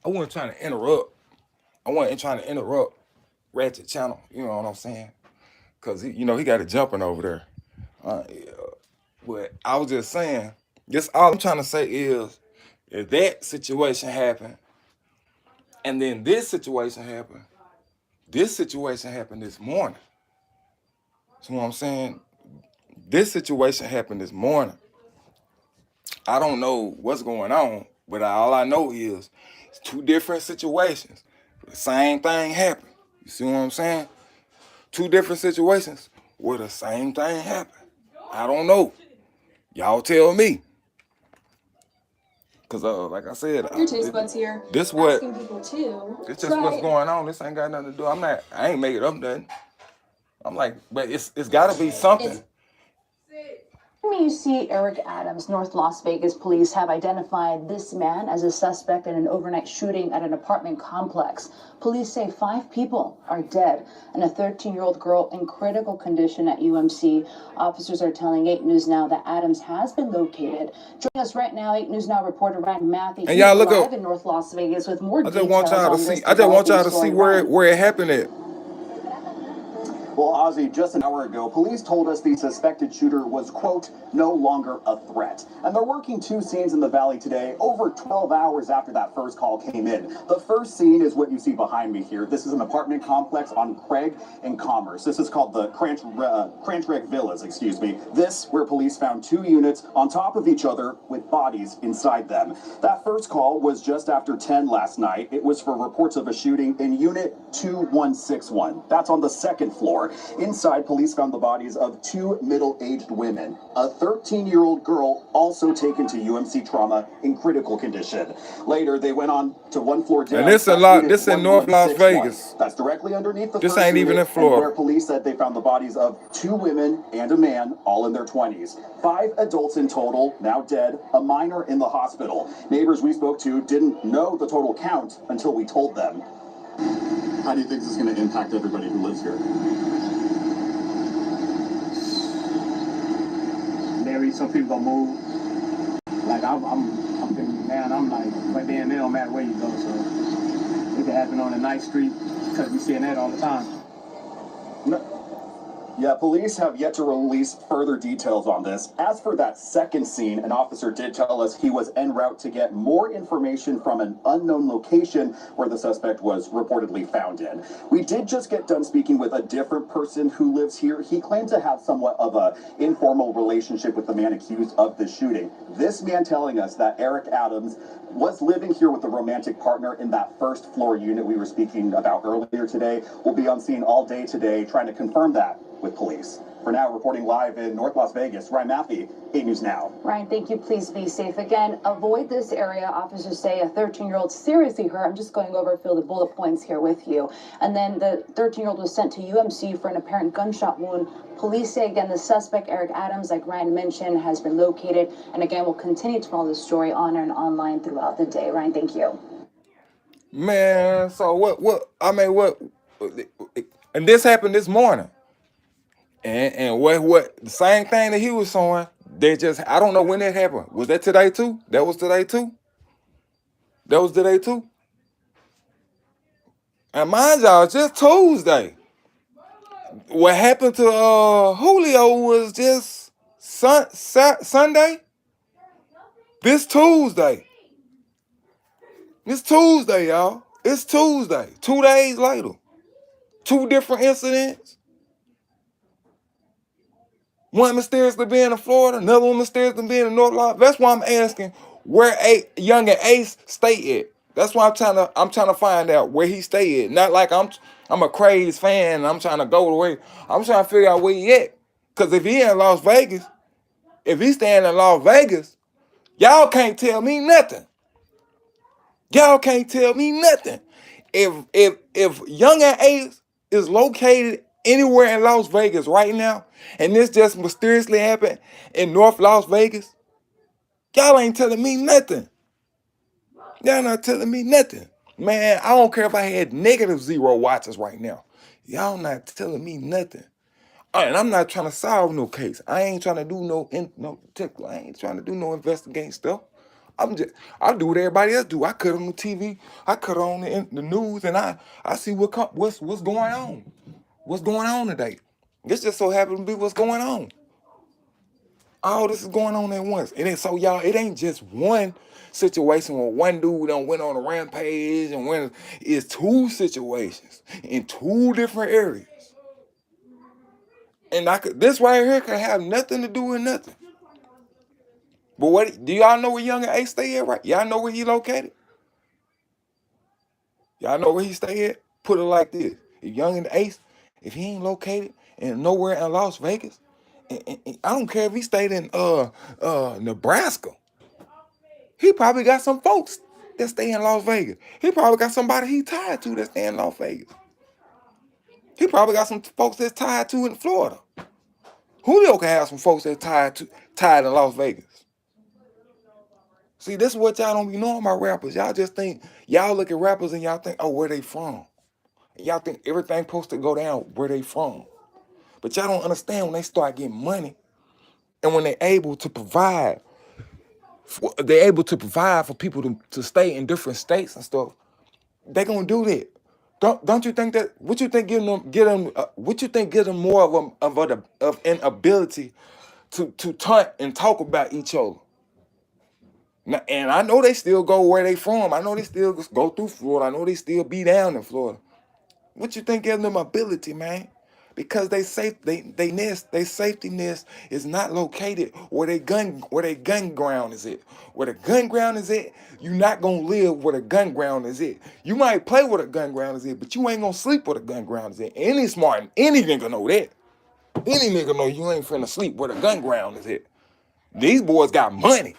I wasn't trying to interrupt. I wasn't trying to interrupt Ratchet Channel. You know what I'm saying? Cause he got it jumping over there. Yeah. But I was just saying, just all I'm trying to say is, if that situation happened, and then this situation happened this morning. See what I'm saying? This situation happened this morning. I don't know what's going on, but all I know is it's two different situations. The same thing happened. You see what I'm saying? Two different situations where the same thing happened. I don't know. Y'all tell me. Cause like I said, Your taste buds here. This what Asking people to this just what's going on. This ain't got nothing to do. I ain't making up nothing. I'm like, but it's gotta be something. You see Eric Adams. North Las Vegas police have identified this man as a suspect in an overnight shooting at an apartment complex. Police say 5 people are dead and a 13-year-old girl in critical condition at UMC. Officers are telling 8 News Now that Adams has been located. Joining us right now, 8 News Now reporter Ryan Matthew. And y'all look live up in North Las Vegas with more I just details want y'all to on see. this I just want y'all developing to see story. Ryan. where it happened at. Well, Ozzy, just an hour ago, police told us the suspected shooter was, quote, no longer a threat. And they're working 2 scenes in the valley today, over 12 hours after that first call came in. The first scene is what you see behind me here. This is an apartment complex on Craig and Commerce. This is called the Crantrek Villas, excuse me. This, where police found 2 units on top of each other with bodies inside them. That first call was just after 10 last night. It was for reports of a shooting in Unit 2161. That's on the 2nd floor. Inside, police found the bodies of 2 middle-aged women. A 13-year-old girl also taken to UMC Trauma in critical condition. Later, they went on to 1 floor down. And this in North Las Vegas. That's directly underneath the This first ain't even unit, in Florida. and where police said they found the bodies of 2 women and a man, all in their 20s. 5 adults in total, now dead, a minor in the hospital. Neighbors we spoke to didn't know the total count until we told them. How do you think this is going to impact everybody who lives here? Maybe some people gonna move. Like I'm thinking, man, I'm like, but then it don't matter where you go, so it can happen on a nice street because we seeing that all the time. No. Yeah, police have yet to release further details on this. As for that second scene, an officer did tell us he was en route to get more information from an unknown location where the suspect was reportedly found in. We did just get done speaking with a different person who lives here. He claimed to have somewhat of an informal relationship with the man accused of the shooting. This man telling us that Eric Adams was living here with a romantic partner in that first floor unit we were speaking about earlier today. Will be on scene all day today trying to confirm that with police. For now, reporting live in North Las Vegas, Ryan Matthew, 8 News Now. Ryan, thank you. Please be safe. Again, avoid this area. Officers say a 13-year-old seriously hurt. I'm just going over a few of the bullet points here with you. And then the 13-year-old was sent to UMC for an apparent gunshot wound. Police say, again, the suspect, Eric Adams, like Ryan mentioned, has been located. And again, we'll continue to follow this story on and online throughout the day. Ryan, thank you. Man, so what and this happened this morning. And what the same thing that he was showing, they just I don't know when that happened. Was that today too? That was today too? That was today too? And mind y'all, just Tuesday. What happened to Julio was just Sunday. This Tuesday. It's Tuesday, y'all. It's Tuesday. 2 days later. 2 different incidents. One mysteriously being in Florida, another one mysteriously being in North Las. That's why I'm asking where young and Ace stay at. That's why I'm trying to find out where he stay at. Not like I'm a crazy fan and I'm trying to go away. I'm trying to figure out where he at. Cause if he in Las Vegas, if he's staying in Las Vegas, y'all can't tell me nothing. Y'all can't tell me nothing. If young and Ace is located anywhere in Las Vegas right now, and this just mysteriously happened in North Las Vegas, y'all ain't telling me nothing. Y'all not telling me nothing. Man, I don't care if I had -0 watches right now. Y'all not telling me nothing. And I'm not trying to solve no case. I ain't trying to do no I ain't trying to do no investigating stuff. I do what everybody else do. I cut on the TV, I cut on the news, and I see what's going on. What's going on today? This just so happens to be what's going on. All this is going on at once. And then so y'all, it ain't just one situation where one dude done went on a rampage and when it's two situations in two different areas. And this right here could have nothing to do with nothing. But what do y'all know where Young and Ace stay at, right? Y'all know where he located? Y'all know where he stay at? Put it like this. If Young and Ace, if he ain't located and nowhere in Las Vegas, and I don't care if he stayed in Nebraska. He probably got some folks that stay in Las Vegas. He probably got somebody he tied to that stay in Las Vegas. He probably got some folks that's tied to in Florida. Julio can have some folks that tied in Las Vegas. See, this is what y'all don't be knowing about rappers. Y'all just think, y'all look at rappers and y'all think, oh, where they from? And y'all think everything supposed to go down where they from. But y'all don't understand when they start getting money and when they're able to provide, for people to stay in different states and stuff, they gonna do that. Don't you think that? What you think give them more of an ability to taunt and talk about each other? Now, and I know they still go where they from. I know they still go through Florida. I know they still be down in Florida. What you think gives them ability, man? Because they safety nest is not located where they gun ground is at. Where the gun ground is at, you're not gonna live where the gun ground is at. You might play where the gun ground is at, but you ain't gonna sleep where the gun ground is at. Any nigga know that. Any nigga know you ain't finna sleep where the gun ground is at. These boys got money.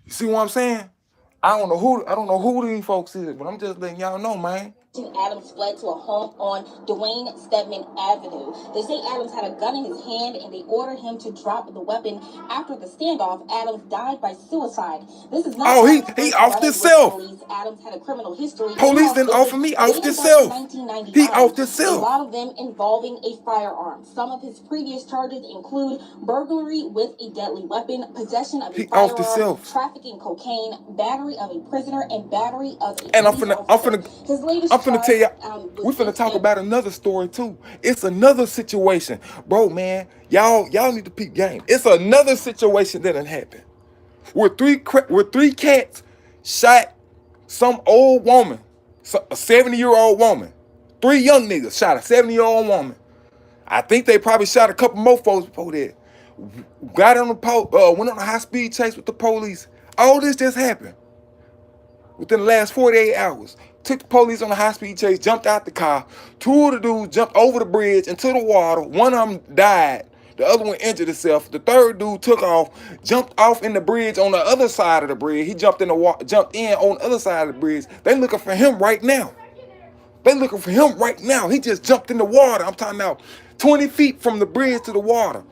You see what I'm saying? I don't know who these folks is, but I'm just letting y'all know, man. Adams fled to a home on Dwayne Stedman Avenue. They say Adams had a gun in his hand and they ordered him to drop the weapon. After the standoff, Adams died by suicide. This is not. Oh, he offed himself. Adams had a criminal history. Police didn't offer me, offed himself. He offed himself. A lot of them involving a firearm. Some of his previous charges include burglary with a deadly weapon, possession of a firearm, trafficking cocaine, battery of a prisoner, and battery of a and I'm finna tell y'all, we finna talk about another story too. It's another situation, bro, man. Y'all need to peep game. It's another situation that done happened. Where three cats shot some old woman, a 70-year-old woman. 3 young niggas shot a 70-year-old woman. I think they probably shot a couple more folks before that. Got on went on a high-speed chase with the police. All this just happened within the last 48 hours. Took the police on a high-speed chase, jumped out the car. 2 of the dudes jumped over the bridge into the water. One of them died. The other one injured himself. The third dude took off, jumped off in the bridge on the other side of the bridge. He jumped in on the other side of the bridge. They looking for him right now. He just jumped in the water. I'm talking about 20 feet from the bridge to the water.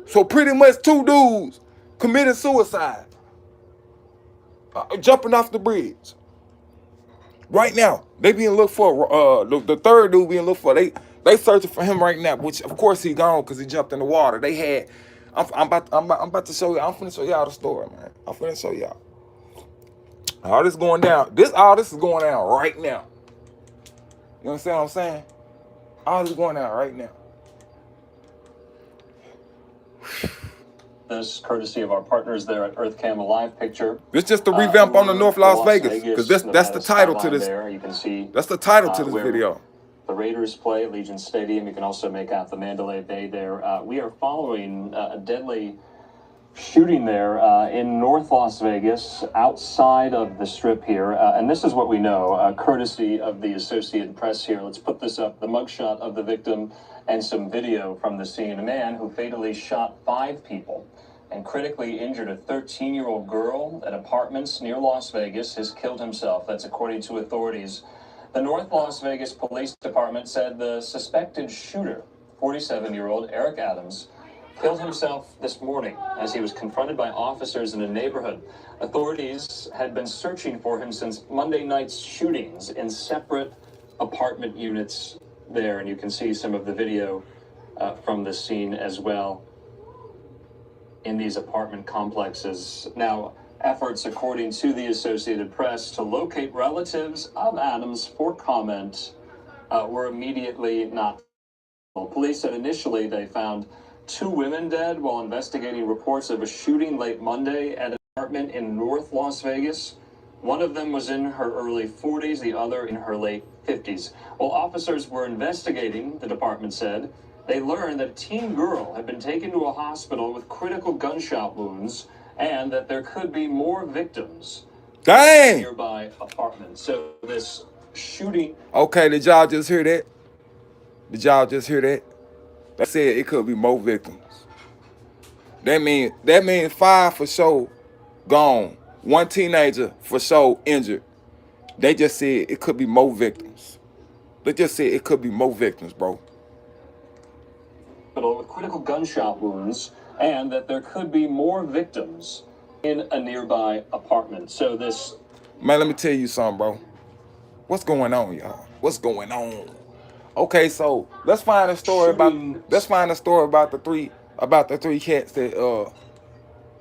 So pretty much 2 dudes committed suicide. Jumping off the bridge. Right now, they being looked for. The third dude being looked for. They searching for him right now. Which of course he gone because he jumped in the water. They had. I'm about to show you. I'm finna show y'all the story, man. I'm finna show y'all. All this going down. All this is going down right now. You understand what I'm saying? All this is going down right now. This courtesy of our partners there at EarthCam, a live picture. This just the revamp on the North Las Vegas, because that's the title to this. There you can see. That's the title to this video. The Raiders play at Legion Stadium. You can also make out the Mandalay Bay there. We are following a deadly shooting there in North Las Vegas, outside of the Strip here. And this is what we know, courtesy of the Associated Press here. Let's put this up, the mugshot of the victim and some video from the scene. A man who fatally shot 5 people and critically injured a 13-year-old girl at apartments near Las Vegas has killed himself. That's according to authorities. The North Las Vegas Police Department said the suspected shooter, 47-year-old Eric Adams, killed himself this morning as he was confronted by officers in a neighborhood. Authorities had been searching for him since Monday night's shootings in separate apartment units there, and you can see some of the video from the scene as well in these apartment complexes. Now, Efforts, according to the Associated Press, to locate relatives of Adams for comment were immediately not. Police said initially they found 2 women dead while investigating reports of a shooting late Monday at an apartment in North Las Vegas. One of them was in her early 40s, the other in her late 50s. While officers were investigating, the department said, they learned that a teen girl had been taken to a hospital with critical gunshot wounds and that there could be more victims in a nearby apartment. So this shooting... Okay, did y'all just hear that? Did y'all just hear that? They said it could be more victims. That means 5 for sure gone. 1 teenager for sure injured. They just said it could be more victims. They just said it could be more victims, bro. With critical gunshot wounds, and that there could be more victims in a nearby apartment. So this... Man, let me tell you something, bro. What's going on, y'all? What's going on? Okay, so let's find a story about the three cats that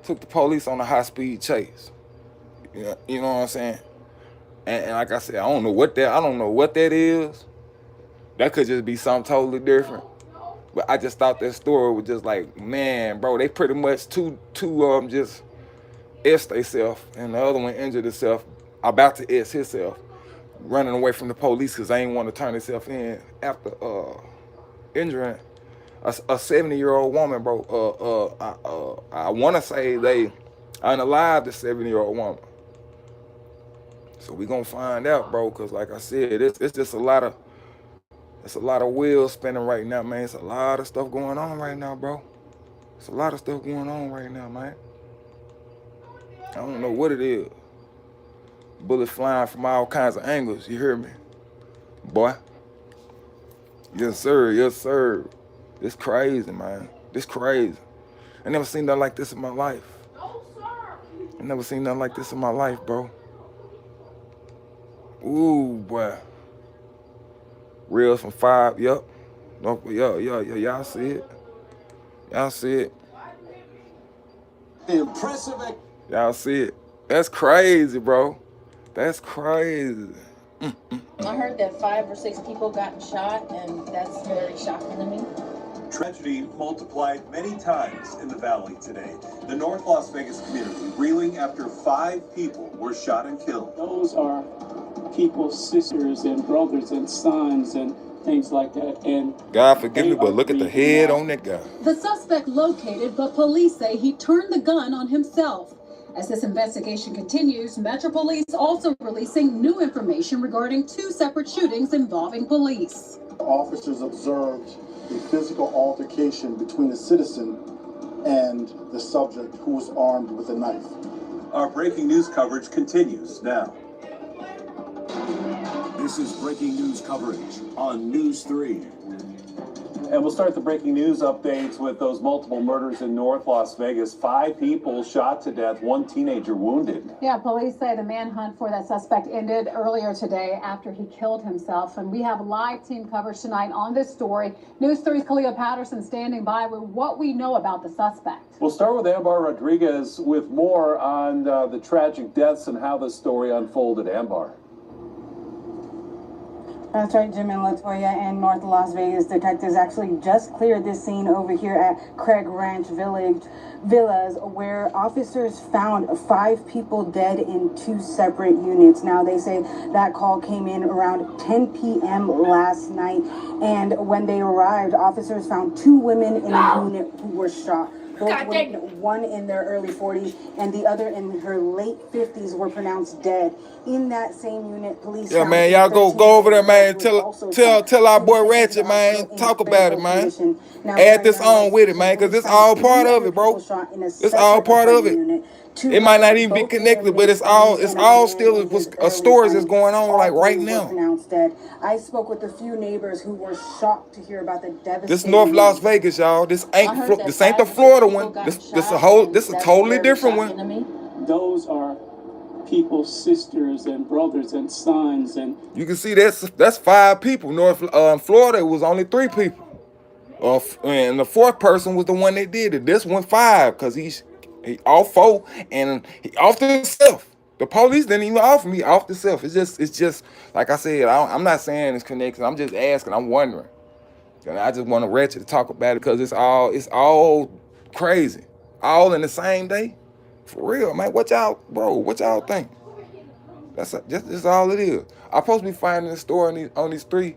took the police on a high-speed chase. Yeah, you know what I'm saying? And like I said, I don't know what that is. That could just be something totally different. But I just thought that story was just like, man, bro, they pretty much two of them just S themselves, and the other one injured himself, about to S himself, running away from the police because they ain't want to turn himself in after injuring a 70-year-old woman, bro. I want to say they unalived the 70-year-old woman. So we gonna find out, bro, because like I said, it's just a lot of wheels spinning right now, man. It's a lot of stuff going on right now, bro. It's a lot of stuff going on right now, man. I don't know what it is. Bullets flying from all kinds of angles, you hear me? Boy. Yes, sir, yes, sir. It's crazy, man. It's crazy. I never seen nothing like this in my life. I never seen nothing like this in my life, bro. Ooh, boy. Reels from 5, yep. No, yeah, y'all see it. Y'all see it. Impressive. Y'all see it. That's crazy, bro. That's crazy. I heard that 5 or 6 people got shot, and that's very shocking to me. Tragedy multiplied many times in the valley today. The North Las Vegas community reeling after 5 people were shot and killed. Those are people's sisters and brothers and sons and things like that. And God forgive me, but look at the head on that guy. The suspect located, but police say he turned the gun on himself. As this investigation continues, Metro Police also releasing new information regarding 2 separate shootings involving police. Officers observed a physical altercation between a citizen and the subject who was armed with a knife. Our breaking news coverage continues now. This is breaking news coverage on News 3. And we'll start the breaking news updates with those multiple murders in North Las Vegas. 5 people shot to death, 1 teenager wounded. Yeah, police say the manhunt for that suspect ended earlier today after he killed himself. And we have live team coverage tonight on this story. News 3's Kalia Patterson standing by with what we know about the suspect. We'll start with Ambar Rodriguez with more on the tragic deaths and how the story unfolded. Ambar. That's right, Jim and Latoya, in North Las Vegas. Detectives actually just cleared this scene over here at Craig Ranch Villas, where officers found 5 people dead in 2 separate units. Now, they say that call came in around 10 p.m. last night, and when they arrived, officers found 2 women in a unit who were shot. Both women, one in their early 40s and the other in her late 50s, were pronounced dead. In that same unit, police. Yeah, man, y'all go over there, man. Tell our boy Ratchet, man. Talk about it, man. Add this on with it, man, because it's all part of it, bro. It's all part of it. It might not even be connected, but it's all still stories that's going on like right now. I spoke with a few neighbors who were shocked to hear about the devastating. This North Las Vegas, y'all. This ain't the Florida one. This a totally different one. those are people's sisters and brothers and sons. And you can see that's 5 people. North Florida, it was only 3 people. And the 4th person was the one that did it. This one 5, because He off 4 and he off the self. The police didn't even offer me off the self. It's just like I said. I'm not saying it's connected. I'm just asking. I'm wondering. And I just want to Ratchet to talk about it because it's all crazy, all in the same day. For real, man. What y'all, bro? What y'all think? That's all it is. I'm supposed to be finding the story on these 3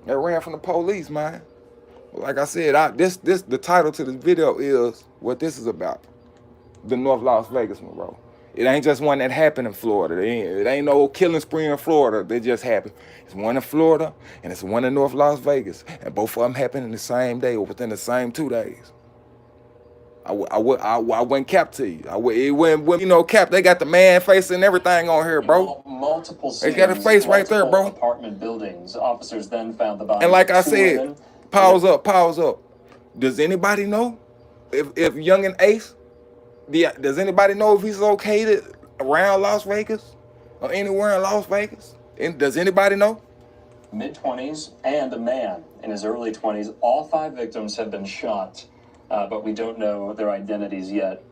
that ran from the police, man. Like I said, the title to this video is what this is about. The North Las Vegas one, bro. It ain't just one that happened in Florida. It ain't no killing spree in Florida that just happened. It's one in Florida and it's one in North Las Vegas, and both of them happened in the same day or within the same 2 days. I wouldn't cap to you. It wouldn't, cap. They got the man face and everything on here, bro. Multiple They got a face right there, bro. Apartment buildings. Officers then found the body. And like I of 2 said, women. pause up. Does anybody know if Young and Ace? Does anybody know if he's located around Las Vegas or anywhere in Las Vegas? And does anybody know? Mid-20s and a man in his early 20s. All 5 victims have been shot, but we don't know their identities yet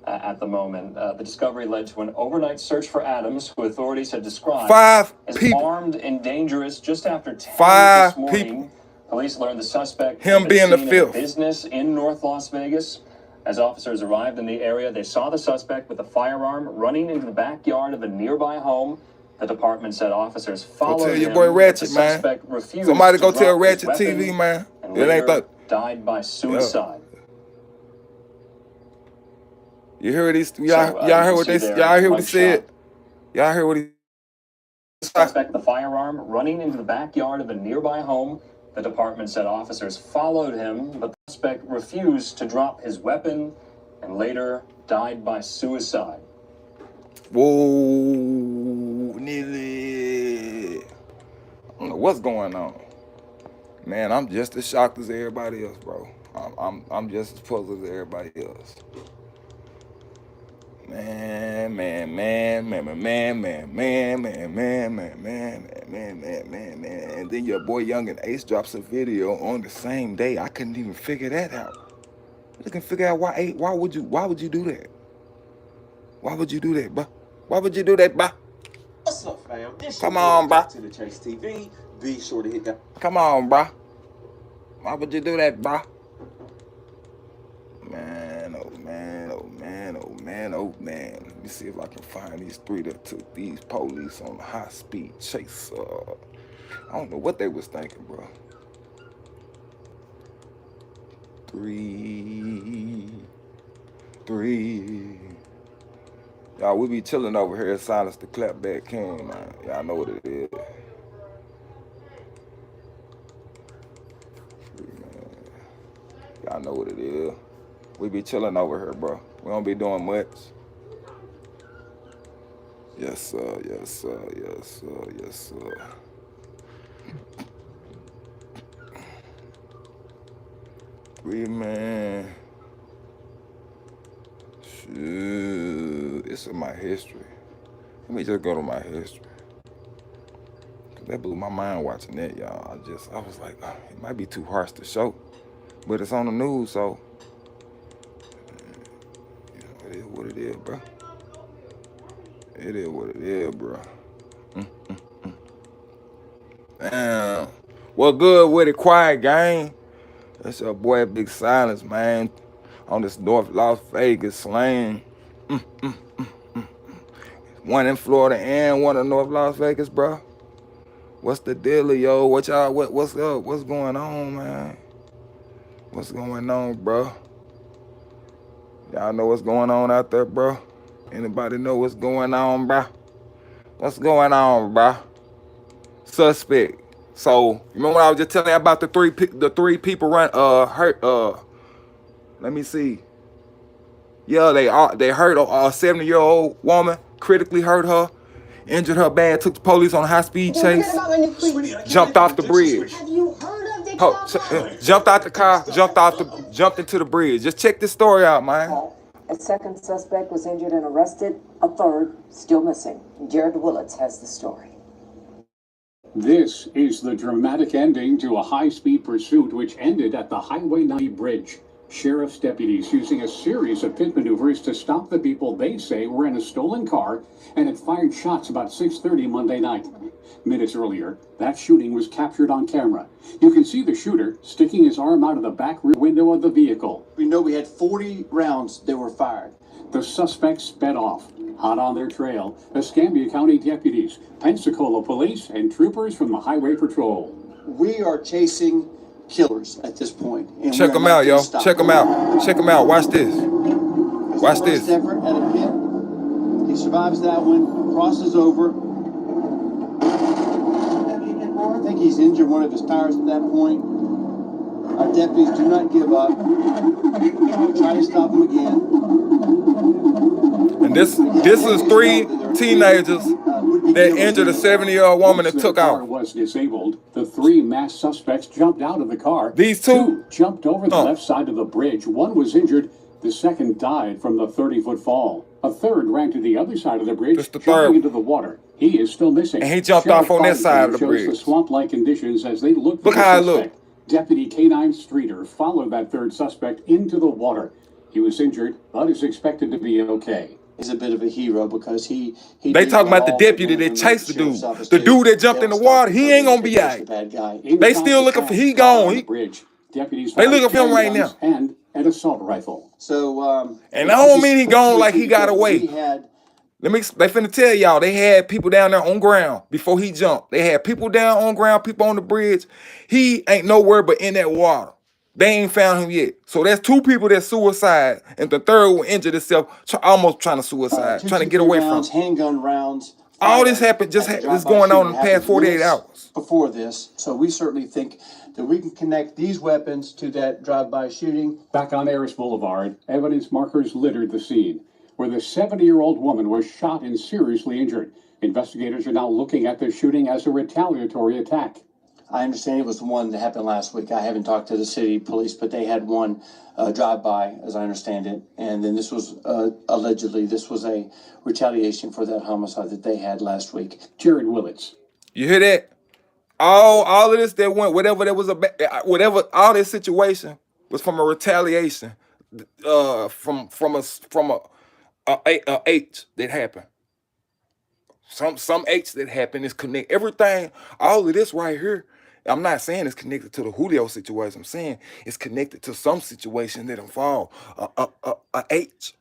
at the moment. The discovery led to an overnight search for Adams, who authorities had described 5 as people. armed and dangerous. Just after 10 5 this morning, people. Police learned the suspect Him had being been the seen at a 5th. business in North Las Vegas. As officers arrived in the area, they saw the suspect with a firearm running into the backyard of a nearby home. The department said officers followed him. Go tell your boy Ratchet, man. Somebody go tell Ratchet TV, man. It ain't that. Died by suicide. You heard these? Y'all heard what they? Y'all heard what he said? Y'all heard what he? Suspect the firearm running into the backyard of a nearby home. The department said officers followed him, but the suspect refused to drop his weapon and later died by suicide. Whoa, nearly. I don't know what's going on. Man, I'm just as shocked as everybody else, bro. I'm just as puzzled as everybody else. Man. And then your boy Young and Ace drops a video on the same day. I couldn't even figure that out. I can figure out why would you do that? Why would you do that, bro? Why would you do that, bro? What's up, fam? Come on, bro. To the Chase TV. Be sure to hit that. Come on, bro. Why would you do that, bro? Man. Let me see if I can find these 3 that took these police on a high-speed chase. I don't know what they was thinking, bro. 3. Y'all, we be chilling over here at Silence the Clapback King, man. Y'all know what it is. 3, man. Y'all know what it is. We be chilling over here, bro. We don't be doing much. Yes, sir. 3, man. Shoot. It's in my history. Let me just go to my history. That blew my mind watching that, y'all. I was like, it might be too harsh to show. But it's on the news, so it is what it is, bro. It is what it is, bro. Damn. What good with it, quiet gang? That's your boy Big Silence, man. On this North Las Vegas slang. One in Florida and one in North Las Vegas, bro. What's the deal, yo? What's up? What's going on, man? What's going on, bro? Y'all know what's going on out there, bro? Anybody know what's going on, bro? What's going on, bro? Suspect. So, remember when I was just telling you about the three people hurt? Let me see. Yeah, they hurt a 70-year-old woman, critically hurt her, injured her bad, took the police on a high-speed chase, jumped off the bridge. Have you heard of the Jumped out the car, jumped into the bridge. Just check this story out, man. A second suspect was injured and arrested. A third still missing. Jared Willits has the story. This is the dramatic ending to a high-speed pursuit which ended at the Highway 90 bridge. Sheriff's deputies using a series of pit maneuvers to stop the people they say were in a stolen car and had fired shots about 6:30 Monday night. Minutes earlier, that shooting was captured on camera. You can see the shooter sticking his arm out of the back rear window of the vehicle. We know we had 40 rounds that were fired. The suspects sped off. Hot on their trail, Escambia County deputies, Pensacola police, and troopers from the Highway Patrol. We are chasing killers at this point. And check them out, yo. Check them out. Check them out. Watch this. Watch this. Effort at a pit. He survives that one, crosses over. I think he's injured one of his tires at that point. Our deputies do not give up. Try to stop him again. And this is 3 teenagers that injured a 70-year-old woman that took car out. Was disabled. The 3 masked suspects jumped out of the car. These two jumped over the left side of the bridge. One was injured. The second died from the 30-foot fall. A third ran to the other side of the bridge, jumping into the water. He is still missing. And he jumped off on this side of the bridge. The swamp-like conditions as they look for Look how it looked. Deputy K-9 Streeter followed that third suspect into the water. He was injured, but is expected to be okay. He's a bit of a hero because he they talking about the deputy that chased the dude. The dude that jumped in the water, he ain't gonna be out. They still looking for, he gone. They looking for him right now. And an assault rifle. So, and I don't mean he gone like he got away. They finna tell y'all, they had people down there on ground before he jumped. They had people down on ground, people on the bridge. He ain't nowhere but in that water. They ain't found him yet. So that's 2 people that suicide, and the third one injured himself, almost trying to suicide, trying to get away from him. Handgun rounds. All this happened, just going on in the past 48 hours. Before this, so we certainly think that we can connect these weapons to that drive-by shooting. Back on Harris Boulevard, evidence markers littered the scene, where the 70-year-old woman was shot and seriously injured. Investigators are now looking at the shooting as a retaliatory attack. I understand it was the one that happened last week. I haven't talked to the city police, but they had one drive-by, as I understand it. And then this was, allegedly, this was a retaliation for that homicide that they had last week. Jared Willits. You hear that? All of this that went, whatever that was whatever, all this situation was from a retaliation, from a H that happened. Some H that happened is connected. Everything, all of this right here, I'm not saying it's connected to the Julio situation. I'm saying it's connected to some situation that involve a H.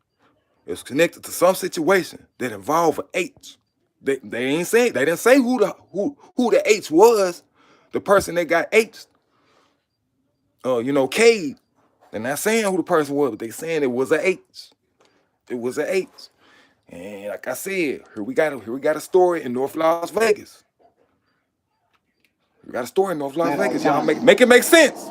It's connected to some situation that involve a H. They ain't saying, they didn't say who the H was, the person that got H. Cade. They're not saying who the person was, but they saying it was a H. It was a H. And like I said, here we got a story in North Las Vegas. We got a story in North Las Vegas. Y'all make it make sense.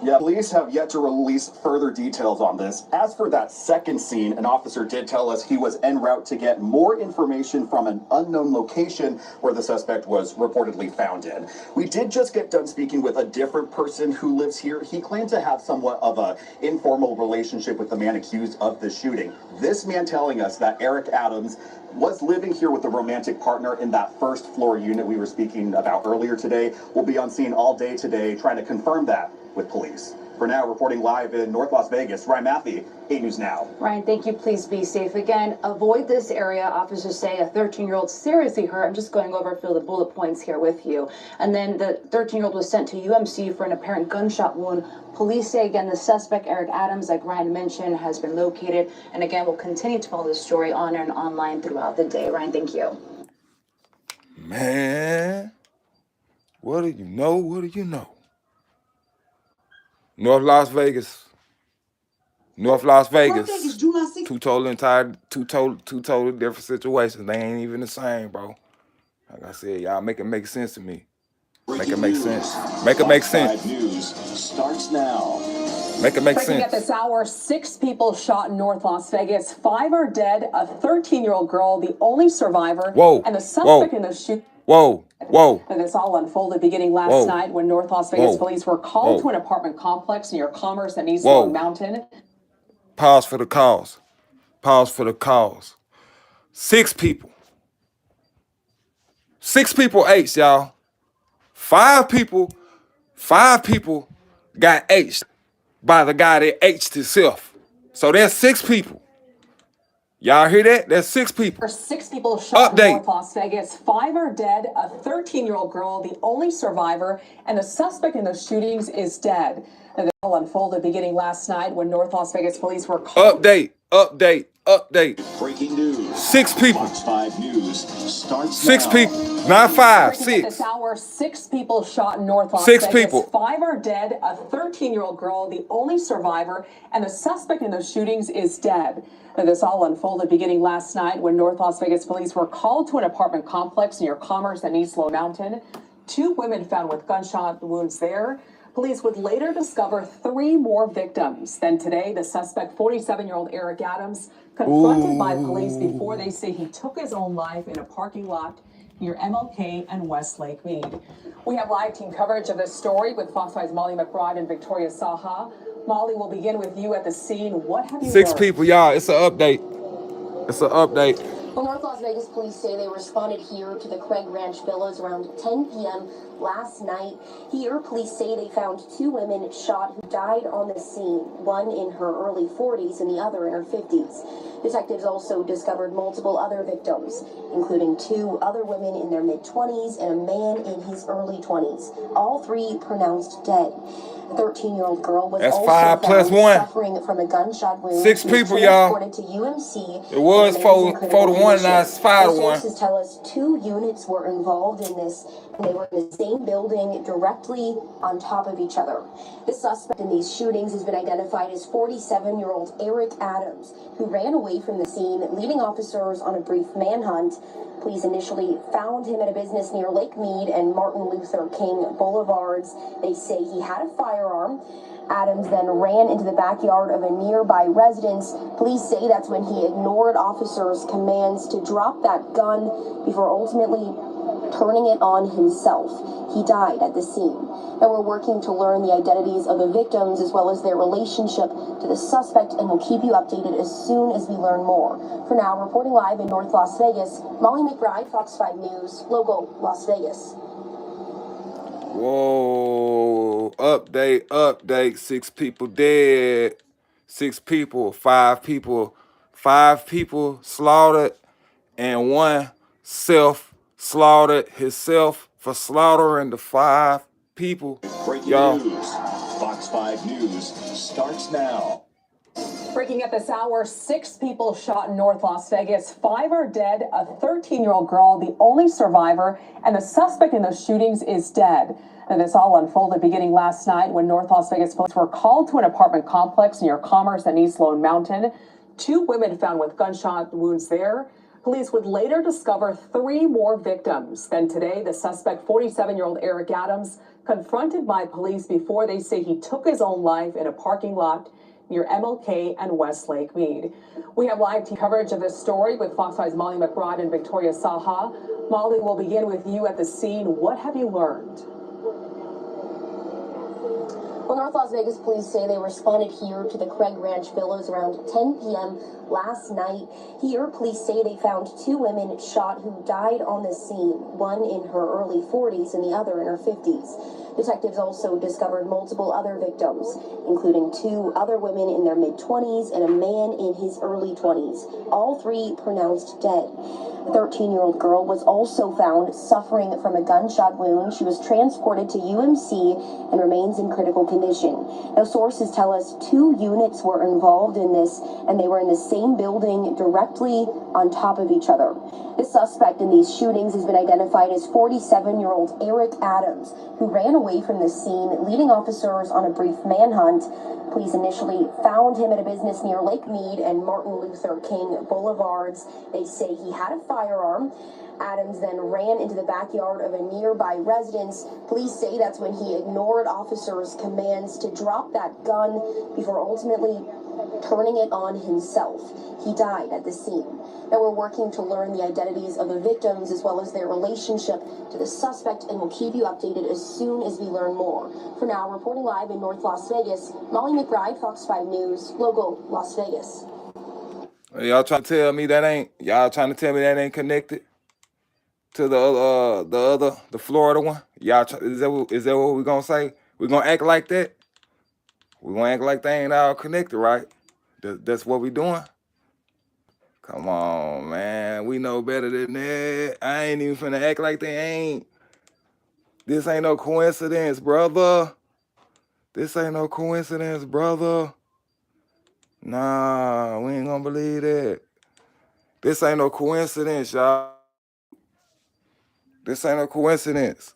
Yeah, police have yet to release further details on this. As for that second scene, an officer did tell us he was en route to get more information from an unknown location where the suspect was reportedly found in. We did just get done speaking with a different person who lives here. He claimed to have somewhat of an informal relationship with the man accused of the shooting. This man telling us that Eric Adams was living here with a romantic partner in that first floor unit we were speaking about earlier today. Will be on scene all day today trying to confirm that with police. For now, reporting live in North Las Vegas, Ryan Matthew, 8 News Now. Ryan, thank you. Please be safe. Again, avoid this area. Officers say a 13-year-old seriously hurt. I'm just going over a few of the bullet points here with you. And then the 13-year-old was sent to UMC for an apparent gunshot wound. Police say, again, the suspect, Eric Adams, like Ryan mentioned, has been located. And again, we'll continue to follow this story on and online throughout the day. Ryan, thank you. Man, what do you know? What do you know? North Las Vegas, two totally different situations. They ain't even the same, bro. Like I said, y'all make it make sense to me. Make it make sense. Make it make sense. News starts now. Make it make Breaking sense. at this hour, 6 people shot in North Las Vegas. 5 are dead. A 13-year-old girl, the only survivor. Whoa. And the suspect in the shoot. Whoa. And this all unfolded beginning last night when North Las Vegas police were called to an apartment complex near Commerce and East Long Mountain. Pause for the cause. Pause for the cause. 6 people. 6 people H, y'all. 5 people got H. by the guy that H'd himself. So there's 6 people. Y'all hear that? There's 6 people. 6 people shot Update. in North Las Vegas. 5 are dead. A 13-year-old girl, the only survivor, and the suspect in those shootings is dead. And this all unfolded beginning last night when North Las Vegas police were called. Update. Breaking news. 6 people. Fox 5 News starts 6 now. people. Not 5, Breaking at 6. this hour, 6 people shot in North Las 6 Vegas. people. 5 are dead. A 13-year-old girl, the only survivor, and the suspect in those shootings is dead. And this all unfolded beginning last night when North Las Vegas police were called to an apartment complex near Commerce and East Lone Mountain. 2 women found with gunshot wounds there. Police would later discover 3 more victims. Then today, the suspect, 47-year-old Eric Adams, confronted by police before they say he took his own life in a parking lot near MLK and West Lake Mead. We have live team coverage of this story with Fox 5's Molly McBride and Victoria Saha. Molly, we'll begin with you at the scene. What have you 6 learned? people, y'all. It's an update. It's an update. Well, North Las Vegas police say they responded here to the Craig Ranch Villas around 10 p.m. last night. Here, police say they found 2 women shot who died on the scene, one in her early 40s and the other in her 50s. Detectives also discovered multiple other victims, including 2 other women in their mid-20s and a man in his early 20s, all 3 pronounced dead. A 13-year-old girl was That's also 5 plus found 1. suffering from a gunshot wound. 6 people, y'all. Transported to UMC. It was 4 to 1, now it's 5 to 1. Sources tell us 2 units were involved in this, and they were in the same building directly on top of each other. The suspect in these shootings has been identified as 47-year-old Eric Adams, who ran away from the scene, leading officers on a brief manhunt. Police initially found him at a business near Lake Mead and Martin Luther King Boulevards. They say he had a firearm. Adams then ran into the backyard of a nearby residence. Police say that's when he ignored officers' commands to drop that gun before ultimately turning it on himself. He died at the scene. And we're working to learn the identities of the victims as well as their relationship to the suspect, and we'll keep you updated as soon as we learn more. For now, reporting live in North Las Vegas, Molly McBride, Fox 5 News, local Las Vegas. Whoa, update, 6 people dead, 6 people, 5 people slaughtered, and 1 slaughtered himself for slaughtering the 5 people. Breaking news. Fox 5 News starts now. Breaking at this hour, 6 people shot in North Las Vegas. 5 are dead. A 13-year-old girl, the only survivor, and the suspect in those shootings is dead. And this all unfolded beginning last night when North Las Vegas police were called to an apartment complex near Commerce and East Lone Mountain. 2 women found with gunshot wounds there. Police would later discover 3 more victims. Then today, the suspect, 47-year-old Eric Adams, confronted by police before they say he took his own life in a parking lot near MLK and West Lake Mead. We have live team coverage of this story with Fox 5's Molly McBride and Victoria Saha. Molly, we'll begin with you at the scene. What have you learned? Well, North Las Vegas police say they responded here to the Craig Ranch Villas around 10 p.m. last night. Here, police say they found 2 women shot who died on the scene, one in her early 40s and the other in her 50s. Detectives also discovered multiple other victims, including 2 other women in their mid-20s and a man in his early 20s, all 3 pronounced dead. A 13-year-old girl was also found suffering from a gunshot wound. She was transported to UMC and remains in critical condition. Now, sources tell us 2 units were involved in this, and they were in the same building directly on top of each other. The suspect in these shootings has been identified as 47-year-old Eric Adams, who ran away from the scene, leading officers on a brief manhunt. Police initially found him at a business near Lake Mead and Martin Luther King Boulevards. They say he had a firearm. Adams then ran into the backyard of a nearby residence. Police say that's when he ignored officers' commands to drop that gun before ultimately turning it on himself. He died at the scene. Now we're working to learn the identities of the victims as well as their relationship to the suspect, and we'll keep you updated as soon as we learn more. For now, reporting live in North Las Vegas, Molly McBride, Fox 5 News, local Las Vegas. Y'all trying to tell me that ain't connected to the Florida one? Is that what we're gonna say? We're gonna act like that? We gonna act like they ain't all connected, right? That's what we doing. Come on, man. We know better than that. I ain't even finna act like they ain't. This ain't no coincidence, brother. This ain't no coincidence, brother. Nah, we ain't gonna believe that. This ain't no coincidence, y'all. This ain't no coincidence.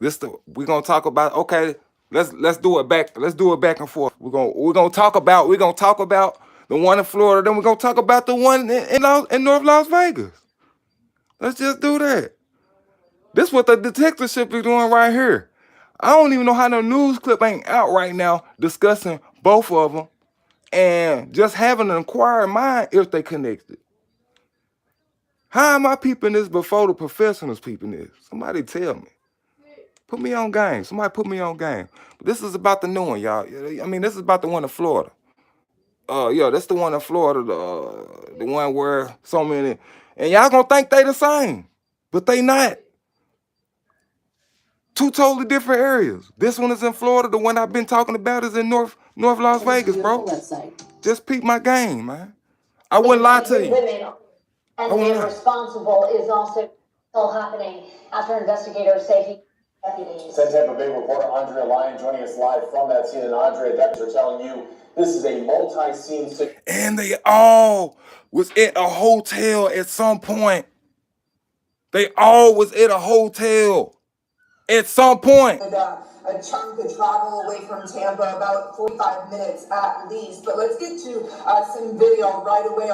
We gonna talk about. Okay, let's do it back. Let's do it back and forth. We're gonna talk about the one in Florida. Then we're gonna talk about the one in North Las Vegas. Let's just do that. This is what the detectiveship is doing right here. I don't even know how no news clip ain't out right now discussing both of them and just having an inquiring mind if they connected. How am I peeping this before the professionals peeping this? Somebody tell me. Put me on game. Somebody put me on game. But this is about the new one, y'all. I mean, this is about the one in Florida. Yeah, that's the one in Florida, the one where so many, and y'all gonna think they the same, but they not. Two totally different areas. This one is in Florida. The one I've been talking about is in North Las Vegas, bro. Just peep my game, man. I wouldn't lie to you. And the responsible is also still happening after investigators say he deputies. 10 Tampa Bay reporter Andrea Lyon joining us live from that scene. And Andrea, deputies are telling you this is a multi-scene situation. And they all was at a hotel at some point. They all was at a hotel at some point. A chunk to travel away from Tampa, about 45 minutes at least. But let's get to some video right away.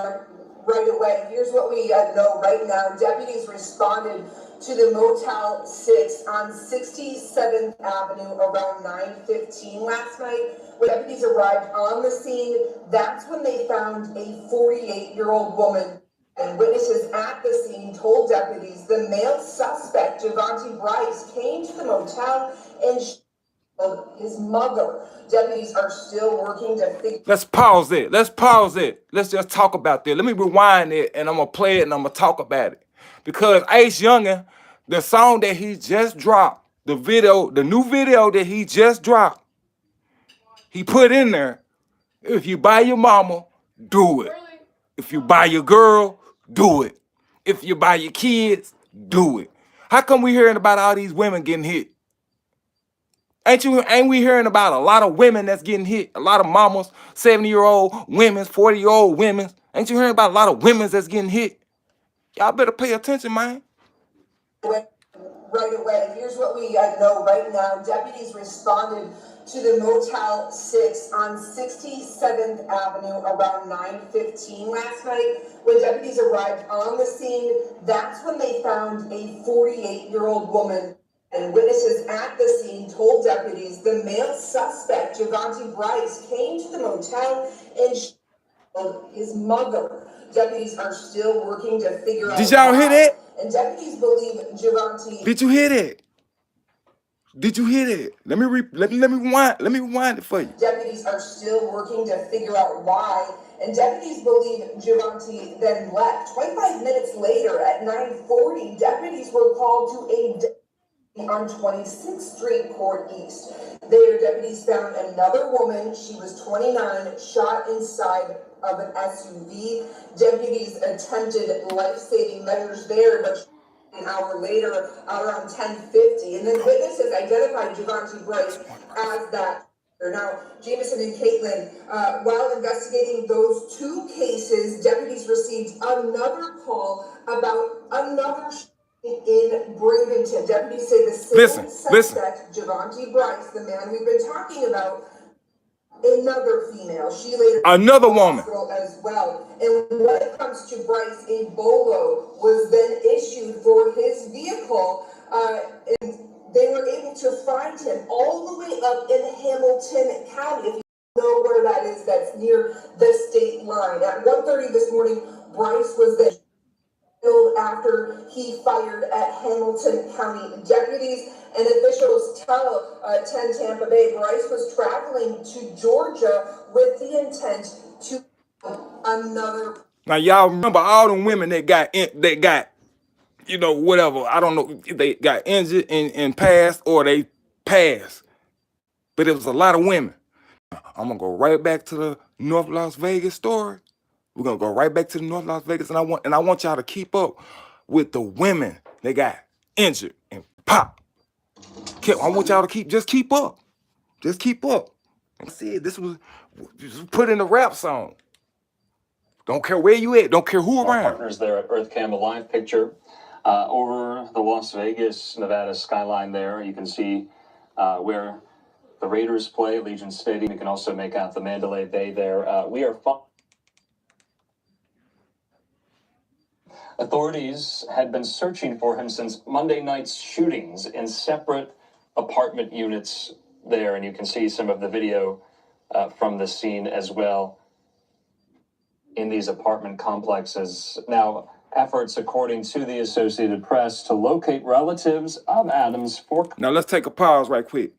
Here's what we know right now. Deputies responded to the Motel 6 on 67th Avenue around 9:15 last night. When deputies arrived on the scene, that's when they found a 48-year-old woman. And witnesses at the scene told deputies the male suspect, Javante Bryce, came to the motel and shot his mother. Deputies are still working to figure. Let's pause it. Let's just talk about that. Let me rewind it, and I'm gonna play it, and I'm gonna talk about it. Because Ace Youngin, the song that he just dropped, the new video that he just dropped, he put in there, if you buy your mama, do it. If you buy your girl, do it. If you buy your kids, do it. How come we hearing about all these women getting hit? Ain't we hearing about a lot of women that's getting hit? A lot of mamas, 70-year-old women, 40-year-old women. Ain't you hearing about a lot of women that's getting hit? Y'all better pay attention, man. Right away. Here's what we know right now. Deputies responded to the Motel 6 on 67th Avenue around 9:15 last night. When deputies arrived on the scene, that's when they found a 48-year-old woman. And witnesses at the scene told deputies the male suspect, Javante Bryce, came to the motel and shot his mother. Deputies are still working to figure out. Did y'all hear that? And deputies believe Javante. Did you hear that? Did you hear that? Let me rewind it for you. Deputies are still working to figure out why. And deputies believe Javante then left. 25 minutes later at 9:40, deputies were called to a on 26th Street Court East. There, deputies found another woman. She was 29, shot inside of an SUV. Deputies attempted life-saving measures there, but an hour later, around 10:50, and then witnesses identified Javante Bryce as that. Now, Jameson and Caitlin, while investigating those two cases, deputies received another call about another in Bradenton. Deputies say the same suspect, Javante Bryce, the man we've been talking about, another female. She later another woman as well. And when it comes to Bryce, a bolo was then issued for his vehicle, and they were able to find him all the way up in Hamilton County. If you know where that is, that's near the state line. At 1:30 this morning, Bryce was then killed after he fired at Hamilton County. Deputies and officials tell 10 Tampa Bay Bryce was traveling to Georgia with the intent to another. Now y'all remember all them women that got you know, whatever. I don't know if they got injured and passed or they passed. But it was a lot of women. Now, I'm going to go right back to the North Las Vegas story. We're going to go right back to the North Las Vegas, and I want y'all to keep up with the women that got injured and pop. I want y'all to just keep up. Just keep up. And see, this was put in a rap song. Don't care where you at. Don't care who around. Our partners there at EarthCam, a live picture over the Las Vegas, Nevada skyline there. You can see where the Raiders play, Allegiant Stadium. You can also make out the Mandalay Bay there. Authorities had been searching for him since Monday night's shootings in separate apartment units there, and you can see some of the video from the scene as well in these apartment complexes. Now, efforts, according to the Associated Press, to locate relatives of Adams for... Now, let's take a pause right quick,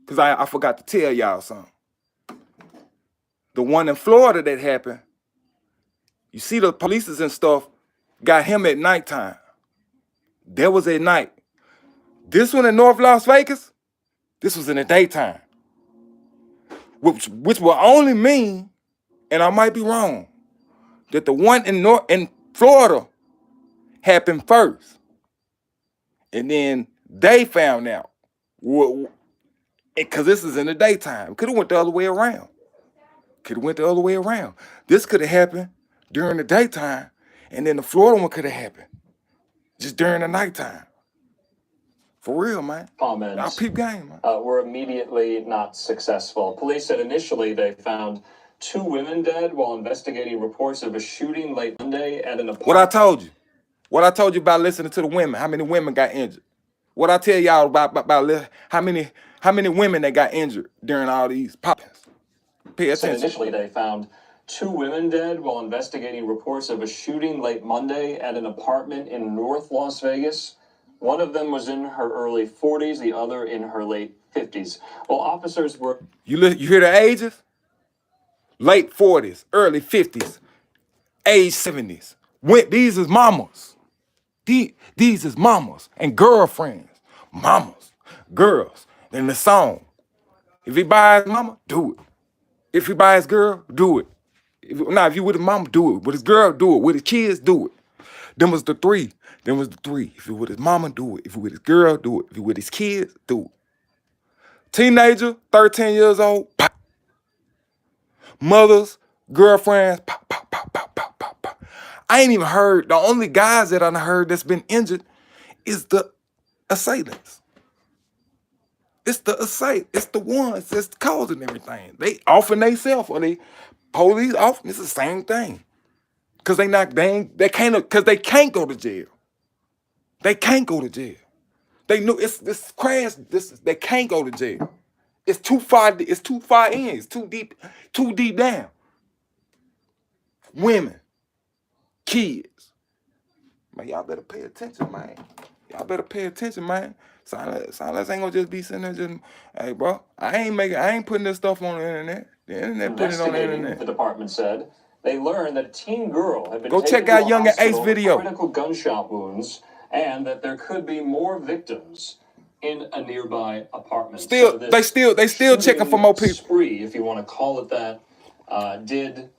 because I forgot to tell y'all something. The one in Florida that happened, you see the police and stuff got him at nighttime. That was at night. This one in North Las Vegas, this was in the daytime. Which will only mean, and I might be wrong, that the one in Florida happened first. And then they found out. Because this is in the daytime. Could have went the other way around. This could have happened during the daytime, and then the Florida one could have happened just during the nighttime. For real, man. Comments I'll peep game, man. Were immediately not successful. Police said initially they found 2 women dead while investigating reports of a shooting late Monday at an apartment. What I told you about listening to the women. How many women got injured? What I tell y'all about how many women that got injured during all these poppings? Pay attention. So initially they found 2 women dead while investigating reports of a shooting late Monday at an apartment in North Las Vegas. One of them was in her early 40s, the other in her late 50s. Well, officers were... You hear the ages? Late 40s, early 50s, age 70s. These is mamas. These is mamas and girlfriends. Mamas, girls. In the song. If he buys mama, do it. If he buys girl, do it. If you with his mama, do it. With his girl, do it. With his kids, do it. Them was the three. If you with his mama, do it. If you with his girl, do it. If you with his kids, do it. Teenager, 13 years old, pop. Mothers, girlfriends, pop, pop, pop, pop, pop, pop, pop. I ain't even heard, the only guys that I heard that's been injured is the assailants. It's the ones that's causing everything. They offing themselves, or they police offing. It's the same thing. Cause they can't go to jail. They can't go to jail. They knew it's this crash. They can't go to jail. It's too far. It's too far in. It's too deep down. Women, kids. Man, y'all better pay attention, man. Silence ain't gonna just be sitting there just, hey, bro, I ain't putting this stuff on the internet. The internet putting it on the internet. The department said they learned that a teen girl had been go taken check out to a Young and Ace hospital video. with critical gunshot wounds, and that there could be more victims in a nearby apartment. They still checking for more people. Spree, if you want to call it that, did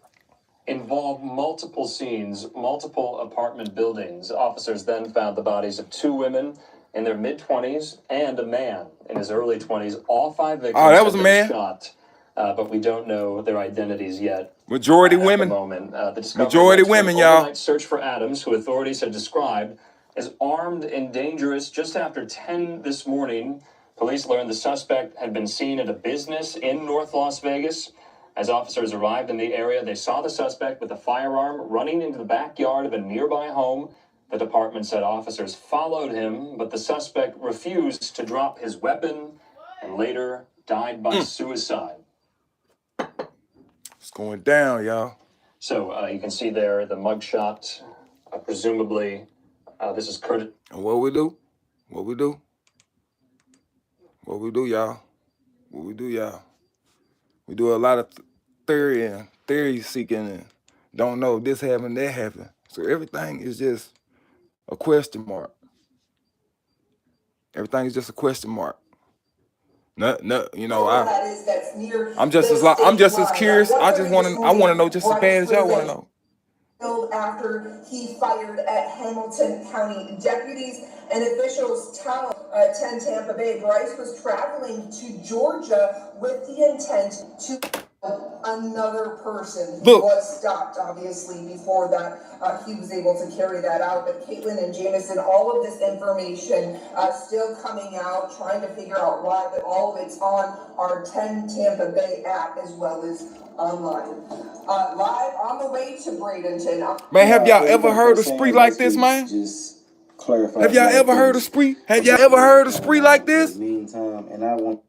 involve multiple scenes, multiple apartment buildings. Officers then found the bodies of 2 women in their mid-20s and a man in his early 20s. All 5 victims that was have a been man. Shot, but we don't know their identities yet. Majority at women. The moment. The Majority women, y'all. Overnight search for Adams, who authorities had described as armed and dangerous. Just after 10 this morning, police learned the suspect had been seen at a business in North Las Vegas. As officers arrived in the area, they saw the suspect with a firearm running into the backyard of a nearby home. The department said officers followed him, but the suspect refused to drop his weapon and later died by suicide. It's going down, y'all. So you can see there the mugshot, presumably this is Curtis. And what we do, y'all. We do a lot of theory seeking and don't know this happened, that happened. So everything is just a question mark. Everything is just a question mark. No, That is that that's near I'm just the as like I'm state just as line. At curious. one I point just in want this to I want to movie, know just as Bryce bad as y'all want to was know. killed after he fired at Hamilton County deputies and officials tell 10 Tampa Bay. Bryce was traveling to Georgia with the intent to another person. He was stopped, obviously, before that. He was able to carry that out. But Caitlin and Jameson, all of this information still coming out, trying to figure out why, but all of it's on our 10 Tampa Bay app as well as online. Live on the way to Bradenton. Man, have y'all ever heard a spree like this, man? Just clarify. Have y'all ever heard a spree? Have y'all ever heard a spree like this? Meantime, and I want.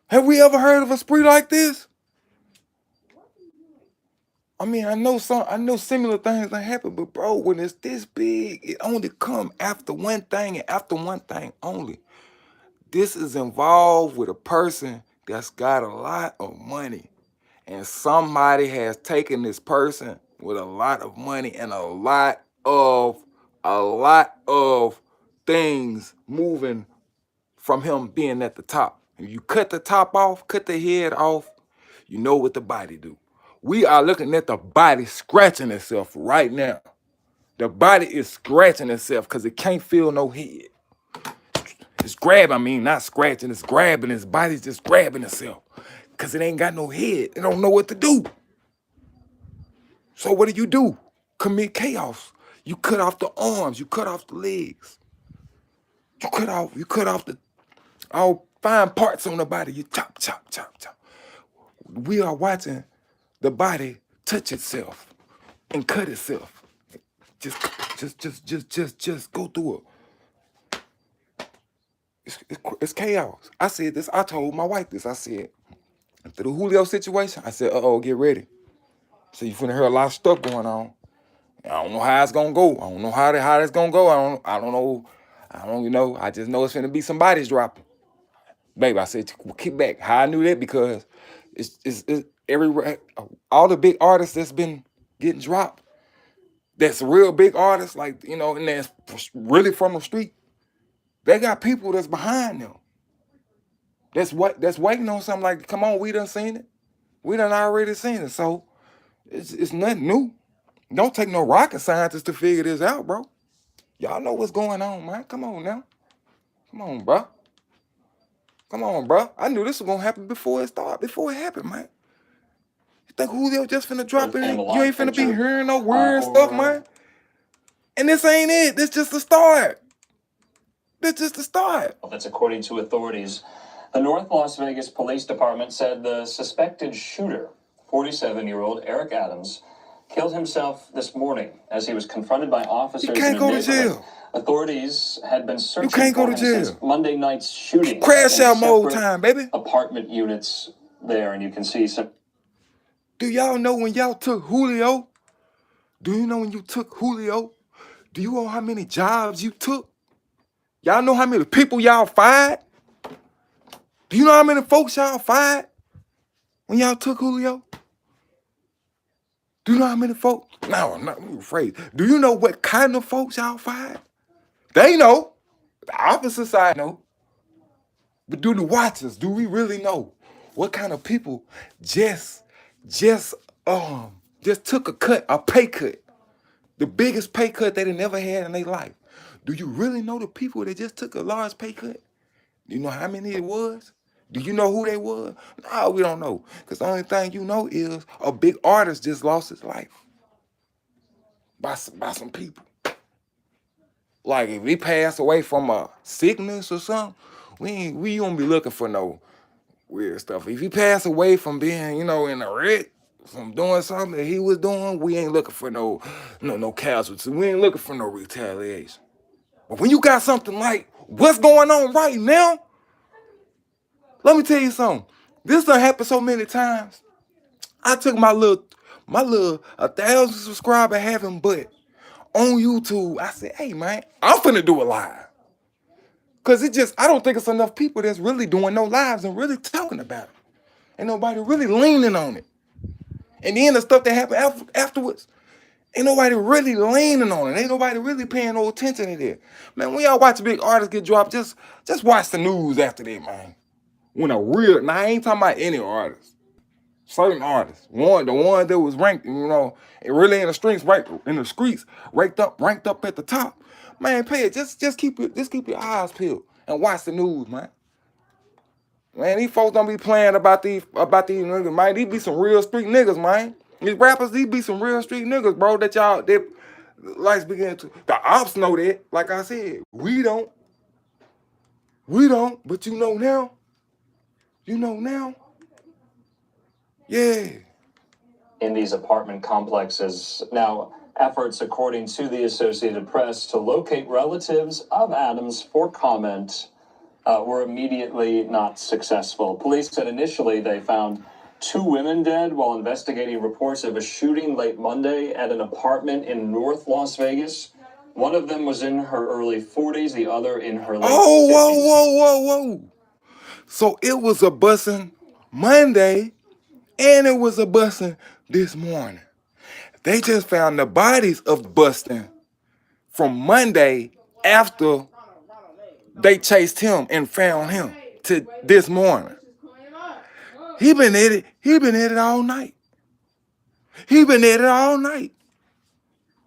Have we ever heard of a spree like this? I mean, I know similar things that happen, but bro, when it's this big, it only come after one thing and after one thing only. This is involved with a person that's got a lot of money, and somebody has taken this person with a lot of money and a lot of things moving from him being at the top. If you cut the top off, cut the head off, you know what the body do. We are looking at the body scratching itself right now. The body is scratching itself because it can't feel no head. It's grabbing, I mean, not scratching, it's grabbing. His body's just grabbing itself because it ain't got no head. It don't know what to do. So what do? Commit chaos. You cut off the arms, you cut off the legs. You cut off the all fine parts on the body. You chop, chop, chop, chop. We are watching the body touch itself and cut itself. Just go through it. It's chaos. I said this. I told my wife this. I said, after the Julio situation, I said, get ready. So you finna hear a lot of stuff going on. I don't know how it's gonna go. I don't know how that's gonna go. I don't know. I just know it's finna be some bodies dropping. Baby, I said, keep back. How I knew that because it's all the big artists that's been getting dropped. That's real big artists, like, and that's really from the street. They got people that's behind them. That's waiting on something like, come on, we done seen it. We done already seen it. So it's nothing new. Don't take no rocket scientist to figure this out, bro. Y'all know what's going on, man. Come on now. Come on, bro. Come on, bro. I knew this was gonna happen before it happened, man. You think Julio just finna drop it? You ain't finna be hearing no weird stuff, man. And this ain't it. This just the start. This just the start. That's according to authorities. The North Las Vegas Police Department said the suspected shooter, 47-year-old Eric Adams, killed himself this morning as he was confronted by officers in a neighborhood. You can't go to jail. Authorities had been searching you can't go for to him jail. Since Monday night's shooting. Crash out mode time, baby. Apartment units there, and you can see some. Do y'all know when y'all took Julio? Do you know when you took Julio? Do you know how many jobs you took? Y'all know how many people y'all fired? Do you know how many folks y'all fired when y'all took Julio? Do you know how many folks? No, I'm not afraid. Do you know what kind of folks y'all fired? They know. The opposite side know. But do the watchers, do we really know what kind of people just took a pay cut? The biggest pay cut they never had in their life. Do you really know the people that just took a large pay cut? Do you know how many it was? Do you know who they were? No, we don't know. Because the only thing you know is a big artist just lost his life by some people. Like if he passed away from a sickness or something, we don't be looking for no weird stuff. If he passed away from being, in a wreck, from doing something that he was doing, we ain't looking for no casualties. We ain't looking for no retaliation. But when you got something like what's going on right now, let me tell you something. This done happened so many times. I took my little 1,000 subscriber having butt on YouTube. I said, hey man, I'm finna do a live. Cause I don't think it's enough people that's really doing no lives and really talking about it. Ain't nobody really leaning on it. And then the stuff that happened afterwards, ain't nobody really leaning on it. Ain't nobody really paying no attention to that. Man, when y'all watch big artists get dropped, just watch the news after that, man. When a real, now I ain't talking about any artist, certain artists, the one that was ranked, really in the streets, ranked up at the top. Man, pay it. Just keep your eyes peeled and watch the news, man. Man, these folks don't be playing about these niggas, man. These be some real street niggas, man. These rappers, these be some real street niggas, bro. That likes begin to. The ops know that. Like I said, we don't, but you know now. You know now. Yeah. In these apartment complexes. Now, efforts, according to the Associated Press, to locate relatives of Adams for comment were immediately not successful. Police said initially they found 2 women dead while investigating reports of a shooting late Monday at an apartment in North Las Vegas. One of them was in her early 40s, the other in her late 50s. Whoa. So it was a busing Monday and it was a busing this morning. They just found the bodies of busting from Monday after they chased him and found him to this morning. He been at it all night.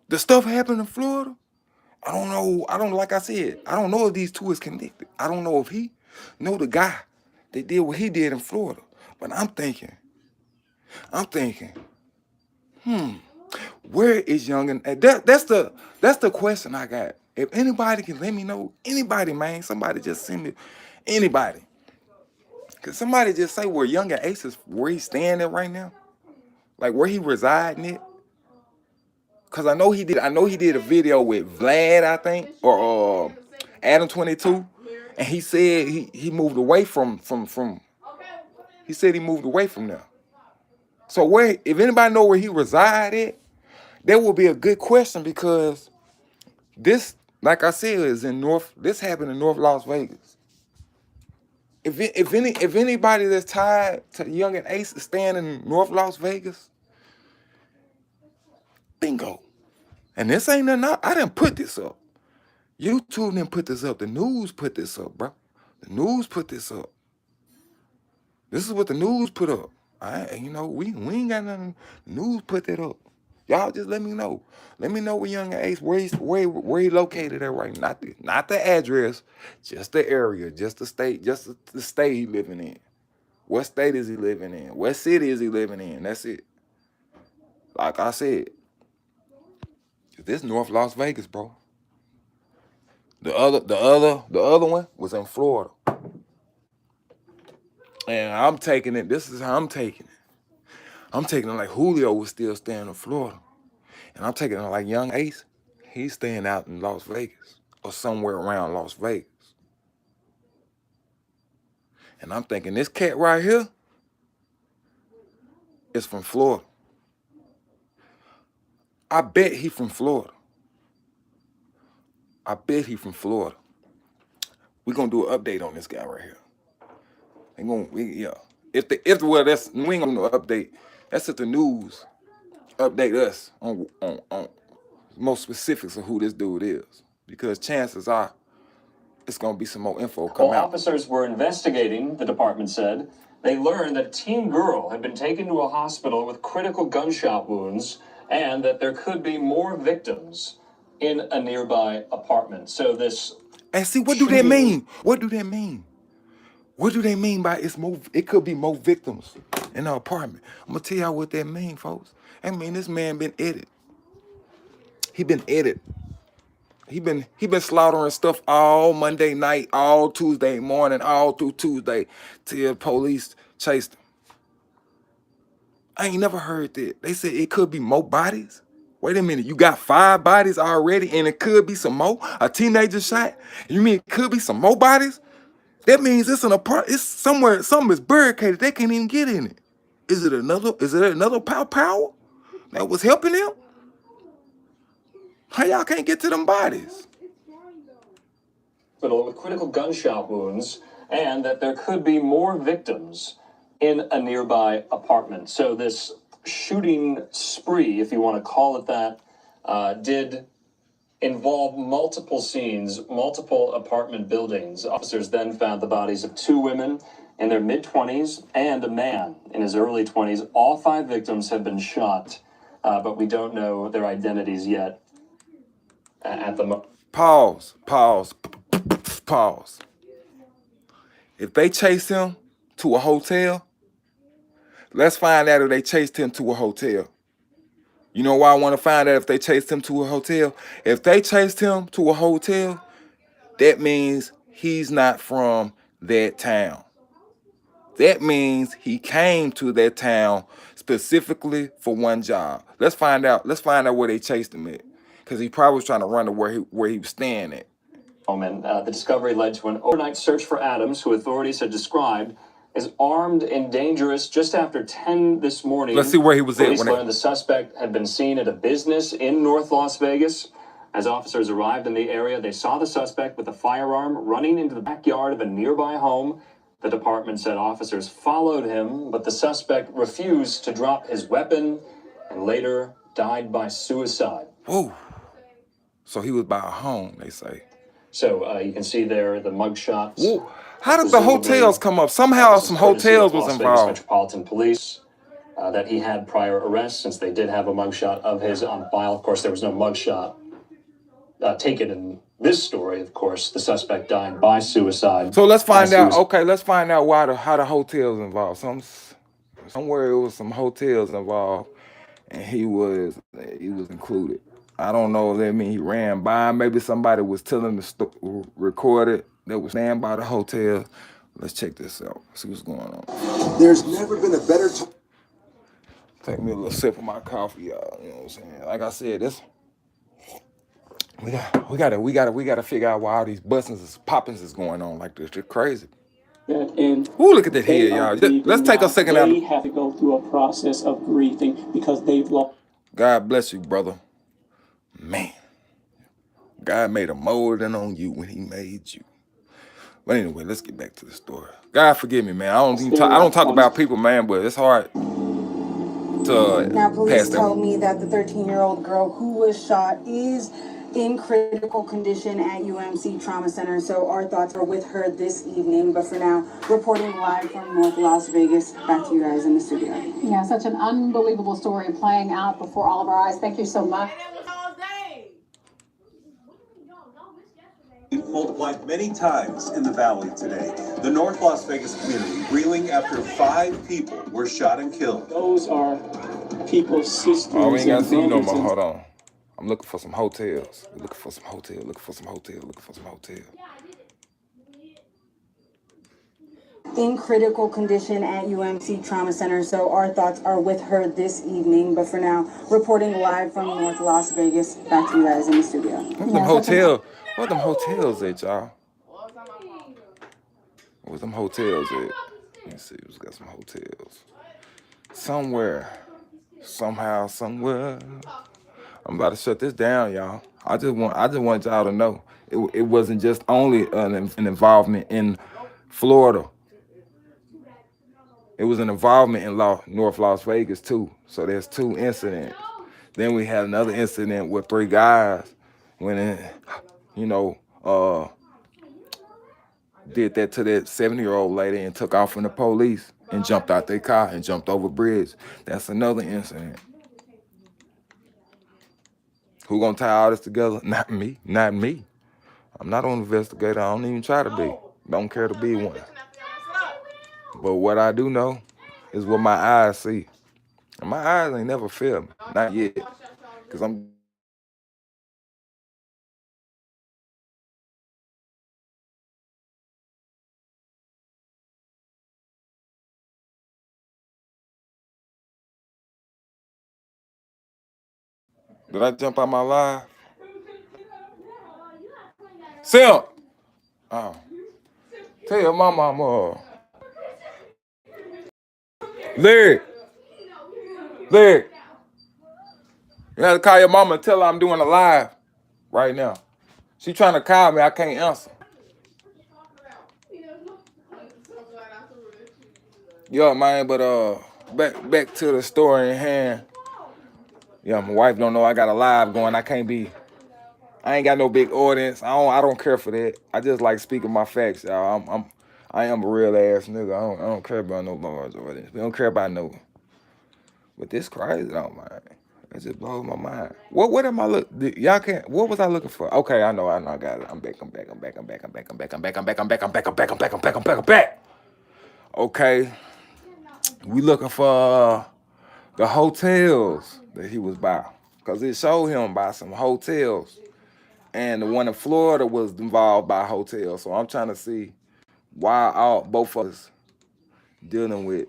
The stuff happened in Florida. I don't know, like I said, I don't know if these two is connected. I don't know if he know the guy that did what he did in Florida. But I'm thinking, where is Young and that's the question I got. If anybody can let me know, anybody, man, somebody just send me, anybody. Can somebody just say where Young and Ace is, where he's staying at right now? Like where he residing at? Cause I know he did a video with Vlad, I think, or Adam 22, and he said he moved away from he said he moved away from there. So where, if anybody know where he resided, that would be a good question because this, like I said, this happened in North Las Vegas. If anybody that's tied to Young and Ace is staying in North Las Vegas, bingo. And this ain't nothing. I didn't put this up. YouTube didn't put this up. The news put this up, bro. The news put this up. This is what the news put up. We ain't got nothing. The news put that up. Y'all just let me know. Let me know where Young Ace, where he located at right now. Not the address, just the area, just the state, the state he living in. What state is he living in? What city is he living in? That's it. Like I said, this North Las Vegas, bro. The other one was in Florida. And I'm taking it. This is how I'm taking it. I'm taking it like Julio was still staying in Florida. And I'm taking it like Young Ace. He's staying out in Las Vegas or somewhere around Las Vegas. And I'm thinking this cat right here is from Florida. I bet he from Florida. We're gonna do an update on this guy right here. We ain't gonna do an update. That's if the news update us on most specifics of who this dude is. Because chances are it's gonna be some more info come While out. officers were investigating, the department said, they learned that a teen girl had been taken to a hospital with critical gunshot wounds and that there could be more victims in a nearby apartment. So this... And see, what do that mean? What do they mean by it could be more victims in the apartment? I'm gonna tell y'all what that mean, folks. I mean, this man been edited. He been slaughtering stuff all Monday night, all Tuesday morning, all through Tuesday till police chased him. I ain't never heard that. They said it could be more bodies. Wait a minute, you got 5 bodies already and it could be some more? A teenager shot? You mean it could be some more bodies? That means it's it's somewhere, something is barricaded. They can't even get in it. Is it another power that was helping them? How y'all can't get to them bodies? With critical gunshot wounds, and that there could be more victims in a nearby apartment. So this shooting spree, if you want to call it that, did involve multiple scenes, multiple apartment buildings. Officers then found the bodies of 2 women in their mid-20s and a man in his early 20s. All 5 victims have been shot, but we don't know their identities yet at the moment. Pause. If they chase him to a hotel, let's find out if they chased him to a hotel. You know why I want to find out if they chased him to a hotel? If they chased him to a hotel, that means he's not from that town. That means he came to that town specifically for one job. Let's find out where they chased him at. Because he probably was trying to run to where he was staying at. The discovery led to an overnight search for Adams, who authorities had described as armed and dangerous. Just after 10 this morning, let's see where he was at. Police learned the suspect had been seen at a business in North Las Vegas. As officers arrived in the area, they saw the suspect with a firearm running into the backyard of a nearby home. The department said officers followed him, but the suspect refused to drop his weapon and later died by suicide. Whoa. So he was by a home, they say. So you can see there the mugshots. Whoa. How did the hotels come up? Somehow some hotels was involved. Metropolitan Police that he had prior arrests, since they did have a mugshot of his on file. Of course, there was no mugshot taken in this story. Of course, the suspect died by suicide. So let's find out. Okay, let's find out how the hotels involved. Somewhere it was some hotels involved, and he was included. I don't know if that mean he ran by. Maybe somebody was telling the recorded that was standing by the hotel. Let's check this out. See what's going on. There's never been a better time. Take me a little sip of my coffee, y'all. You know what I'm saying? Like I said, this we gotta figure out why all these bustings and poppings is going on like this. They're crazy. And look at that head, y'all. Let's take a second out. They have to go through a process of grieving because they've lost. God bless you, brother. Man, God made a molding on you when he made you. But anyway, let's get back to the story. God forgive me, man. I don't talk about people, man, but it's hard to now, police pass that. told me that the 13-year-old girl who was shot is in critical condition at UMC Trauma Center, so our thoughts are with her this evening. But for now, reporting live from North Las Vegas, back to you guys in the studio. Yeah, such an unbelievable story playing out before all of our eyes. Thank you so much. Multiplied many times in the valley today. The North Las Vegas community reeling after 5 people were shot and killed. Those are people's sisters. Oh, we ain't gotta see you no more. Hold on. I'm looking for some hotels. Looking for some hotels. In critical condition at UMC Trauma Center, so our thoughts are with her this evening. But for now, reporting live from North Las Vegas, back to you guys in the studio. Where them hotels at, y'all? Where's them hotels at? Let me see who's got some hotels. Somewhere. Somehow, somewhere. I'm about to shut this down, y'all. I just want y'all to know it wasn't just only an involvement in Florida. It was an involvement in North Las Vegas too. So there's 2 incidents. Then we had another incident with 3 guys when did that to that 70-year-old lady and took off from the police and jumped out their car and jumped over a bridge. That's another incident. Who gonna tie all this together? Not me. I'm not an investigator. I don't even try to be. Don't care to be one. But what I do know is what my eyes see. And my eyes ain't never failed me. Not yet. Because I'm Did I jump out my live? Sim! Oh. Tell your mama Larry! You have to call your mama and tell her I'm doing a live right now. She trying to call me, I can't answer. Yo, man, but back to the story in hand. Yeah, my wife don't know I got a live going. I ain't got no big audience. I don't care for that. I just like speaking my facts, y'all. I am a real ass nigga. I don't care about no bars or this. We don't care about no. But this crazy though, man. It just blows my mind. What am I look? Y'all can't. What was I looking for? Okay, I know. I got it. I'm back. Okay, we looking for the hotels that he was by, cause it showed him by some hotels, and the one in Florida was involved by hotels. So I'm trying to see why both of us dealing with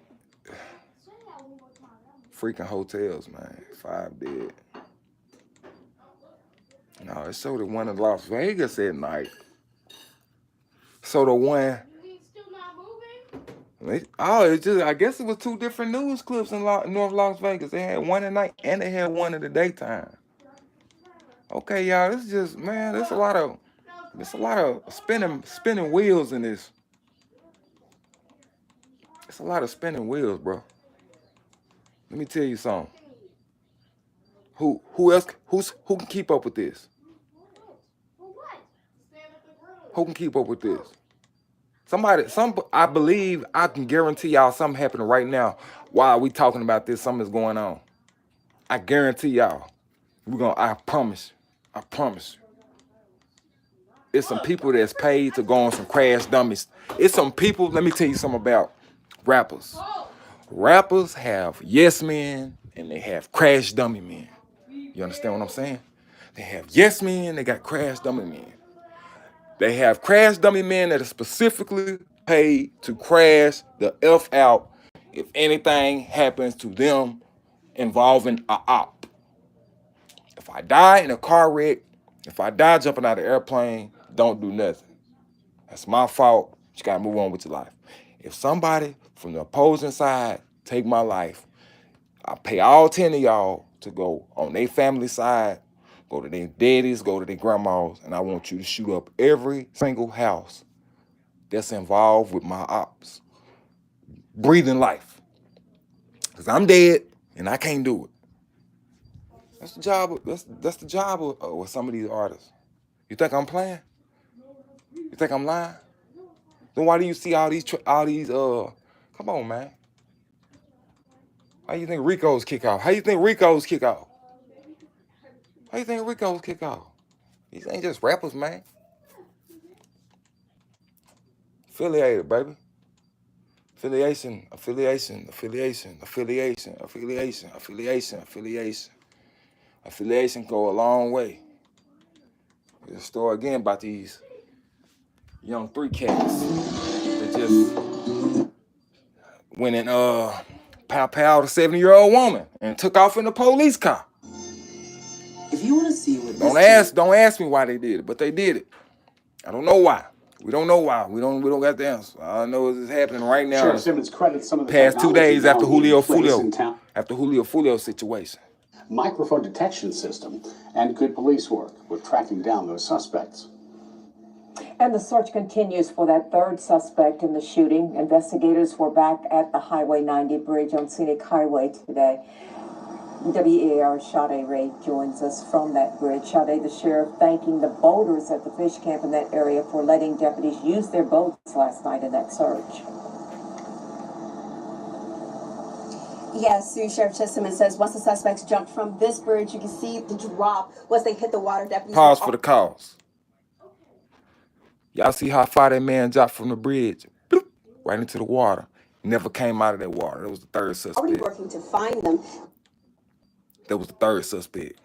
freaking hotels, man. 5 dead. No, it showed the one in Las Vegas at night. So the one. It's just, I guess it was 2 different news clips in North Las Vegas. They had one at night and they had one in the daytime. Okay, y'all, this is just, man, there's a lot of spinning wheels in this. It's a lot of spinning wheels, bro. Let me tell you something. Who can keep up with this? Who can keep up with this? I believe I can guarantee y'all something happening right now while we talking about this. Something's going on. I guarantee y'all. I promise you. It's some people that's paid to go on some crash dummies. It's some people, let me tell you something about rappers. Rappers have yes men and they have crash dummy men. You understand what I'm saying? They have yes men, they got crash dummy men. They have crash dummy men that are specifically paid to crash the F out if anything happens to them involving a op. If I die in a car wreck, if I die jumping out of an airplane, don't do nothing. That's my fault. You gotta move on with your life. If somebody from the opposing side take my life, I pay all 10 of y'all to go on their family side, go to their daddies, go to their grandmas, and I want you to shoot up every single house that's involved with my ops. Breathing life. Because I'm dead and I can't do it. That's the job of some of these artists. You think I'm playing? You think I'm lying? Then why do you see all these come on, man. How you think Rico's kick off? How you think Rico's kick off? These ain't just rappers, man. Affiliated, baby. Affiliation. Affiliation go a long way. We'll start again about these young 3 cats that just went and pow the 70-year-old woman and took off in a police car. If you want to see what don't ask me why they did it, but they did it. I don't know why. We don't know why. We don't got the answer. All I know is it's happening right now. Sheriff Simmons credits some of the past 2 days after Julio Fulio situation. Microphone detection system and good police work with tracking down those suspects. And the search continues for that 3rd suspect in the shooting. Investigators were back at the Highway 90 bridge on Scenic Highway today. WEAR Sade Ray joins us from that bridge. Sade, the sheriff, thanking the boaters at the fish camp in that area for letting deputies use their boats last night in that search. Yes, Sheriff Simmons says once the suspects jumped from this bridge, you can see the drop once they hit the water. Deputies pause for the cause. Y'all see how far that man dropped from the bridge? Bloop, right into the water. Never came out of that water. That was the 3rd suspect. already working to find them. That was the 3rd suspect.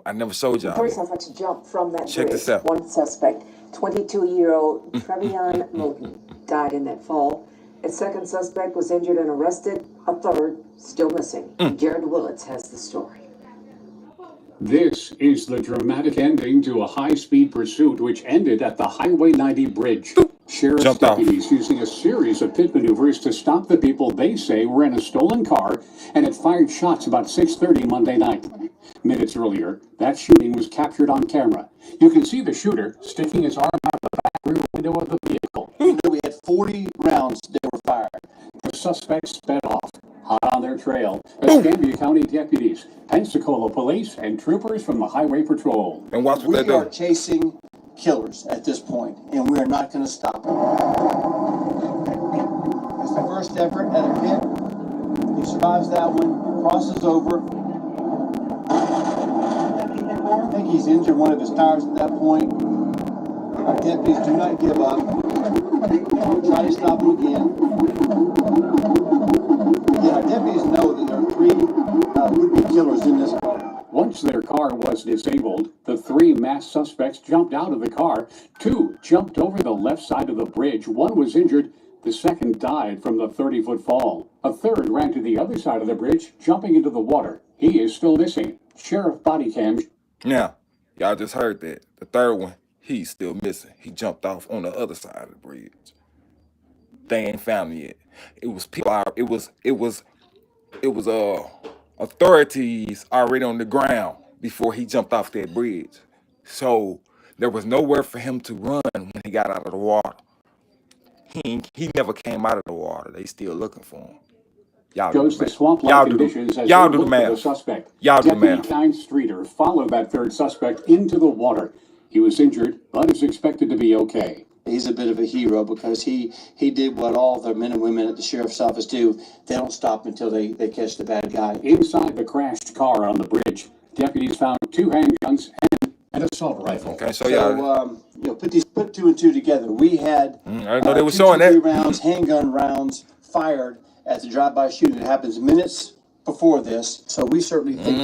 I never showed y'all. 3 suspects jumped from that Check bridge. this out. One suspect, 22-year-old Trevion Moten, died in that fall. A 2nd suspect was injured and arrested. A 3rd still missing. Jared Willits has the story. This is the dramatic ending to a high-speed pursuit which ended at the Highway 90 bridge. Sheriff's deputies using a series of pit maneuvers to stop the people they say were in a stolen car and had fired shots about 6:30 Monday night. Minutes earlier, that shooting was captured on camera. You can see the shooter sticking his arm out the back rear window of the vehicle. We had 40 rounds that were fired. The suspects sped off, hot on their trail. Escambia County deputies, Pensacola police, and troopers from the Highway Patrol. And watch what we are chasing killers at this point, and we are not going to stop them. last effort at a pit. He survives that one, crosses over. I think he's injured one of his tires at that point. Our deputies do not give up. Try to stop him again. Yeah, our deputies know that there are three would-be killers in this car. Once their car was disabled, the three masked suspects jumped out of the car. Two jumped over the left side of the bridge. One was injured. The second died from the 30-foot fall. A third ran to the other side of the bridge, jumping into the water. He is still missing. Sheriff body cam. Now, y'all just heard that. The third one, he's still missing. He jumped off on the other side of the bridge. They ain't found him yet. It was people. It was authorities already on the ground before he jumped off that bridge. So there was nowhere for him to run when he got out of the water. He never came out of the water. They still looking for him. Y'all Shows the swamp-like conditions as y'all they do the look for the math. suspect. Y'all do the Deputy math. Klein Streeter followed that third suspect into the water. He was injured, but is expected to be okay. He's a bit of a hero because he did what all the men and women at the sheriff's office do. They don't stop until they catch the bad guy. Inside the crashed car on the bridge, deputies found 2 handguns and an assault rifle. Okay, so y'all. Put two and two together. We had I know they were showing that. 3 rounds, handgun rounds fired at the drive-by shooting. It happens minutes before this, so we certainly think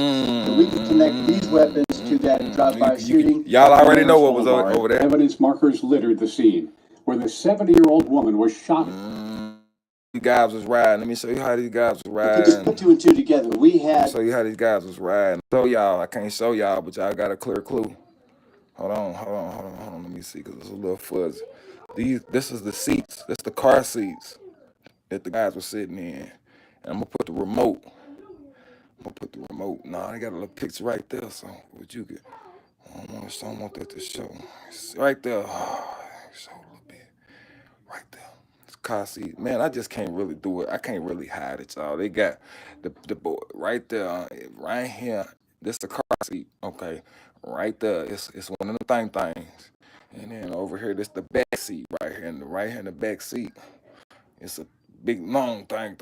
that we can connect these weapons to that drive-by shooting. Y'all already know what was over there. Evidence markers littered the scene, where the 70-year-old woman was shot. These guys was riding. Let me show you how these guys was riding. Just put 2 and 2 together. We had. Show you how these guys was riding. Show y'all. I can't show y'all, but y'all got a clear clue. Hold on. Let me see, because it's a little fuzzy. This is the seats. That's the car seats that the guys were sitting in. And I'm gonna put the remote. Nah, I got a little picture right there. So what you get? I don't want that to show. It's right there. Show a little bit. Right there. It's car seat. Man, I just can't really do it. I can't really hide it, y'all. They got the board right there, right here. This the car seat. Okay. Right there. It's one of the things. And then over here, this the back seat right here. In the back seat. It's a big long thing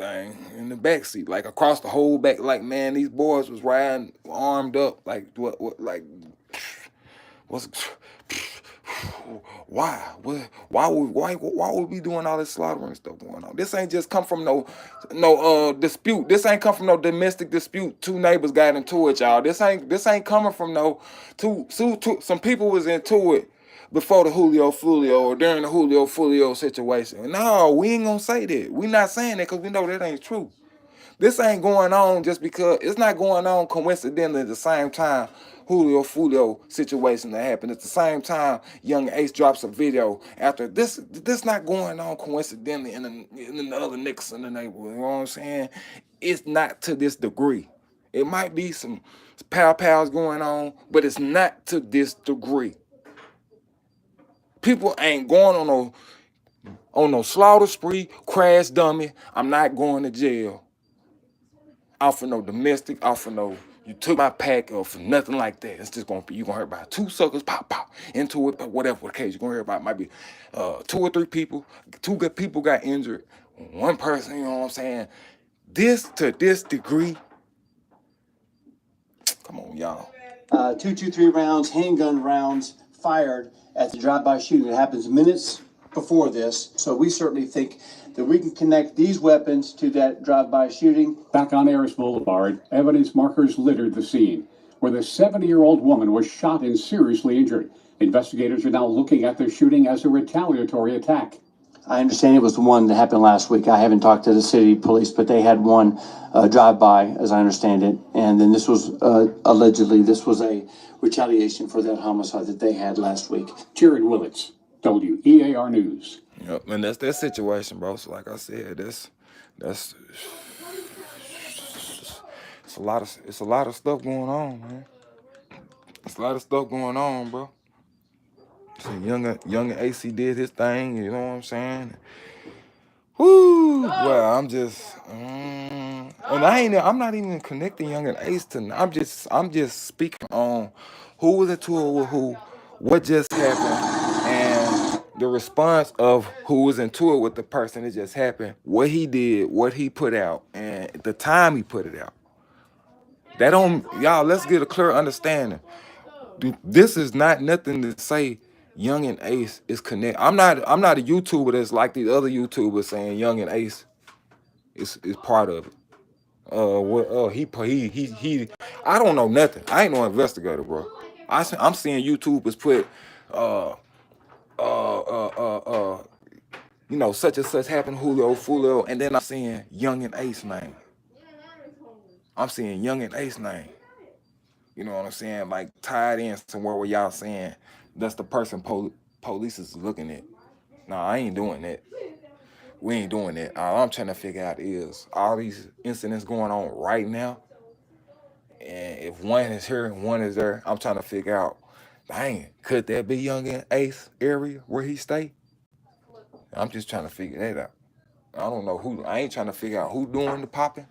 in the back seat, like across the whole back. Like, man, these boys was riding armed up. Like what what's why would we doing all this slaughtering stuff going on? This ain't just come from no dispute. This ain't come from no domestic dispute. 2 neighbors got into it, y'all. This ain't coming from no some people was into it before the Julio Fulio or during the Julio Fulio situation. No, we ain't gonna say that. We not saying that because we know that ain't true. This ain't going on just because it's not going on coincidentally at the same time Julio Fulio situation that happened. At the same time, Young Ace drops a video after this. This not going on coincidentally in the other niggas in the neighborhood. You know what I'm saying? It's not to this degree. It might be some pals going on, but it's not to this degree. People ain't going on no slaughter spree, crash dummy. I'm not going to jail. Off for no domestic, off for no you took my pack or for nothing like that. It's just gonna be, you're gonna hear about 2 suckers pop into it, whatever the case. You're gonna hear about might be 2 or 3 people, 2 good people got injured, 1 person, you know what I'm saying? This to this degree. Come on, y'all. 3 rounds, handgun rounds fired at the drive-by shooting. It happens minutes before this, so we certainly think that we can connect these weapons to that drive-by shooting. Back on Harris Boulevard, evidence markers littered the scene, where the 70-year-old woman was shot and seriously injured. Investigators are now looking at the shooting as a retaliatory attack. I understand it was the one that happened last week. I haven't talked to the city police, but they had one drive-by, as I understand it. And then this was allegedly, this was a retaliation for that homicide that they had last week. Jared Willits, WEAR News. Yep, and that's their situation, bro. So like I said, it's a lot of stuff going on, man. It's a lot of stuff going on, bro. So young AC did his thing, you know what I'm saying? Woo! Well, I'm just, and I'm not even connecting Young and Ace to. I'm just speaking on who was into it with who, what just happened, and the response of who was into it with the person that just happened, what he did, what he put out, and the time he put it out. That don't, y'all, let's get a clear understanding. This is not nothing to say Young and Ace is connected. I'm not a YouTuber that's like these other YouTubers saying Young and Ace is part of it. He I don't know nothing. I ain't no investigator, bro. I'm seeing YouTubers put uh such and such happened, Julio, Fulio, and then I'm seeing Young and Ace name. I'm seeing Young and Ace name. You know what I'm saying? Like tied in somewhere where y'all saying that's the person police is looking at. Nah, I ain't doing that. We ain't doing that. All I'm trying to figure out is all these incidents going on right now. And if one is here and one is there, I'm trying to figure out, dang, could that be Young and Ace area where he stay? I'm just trying to figure that out. I don't know who. I ain't trying to figure out who doing the popping.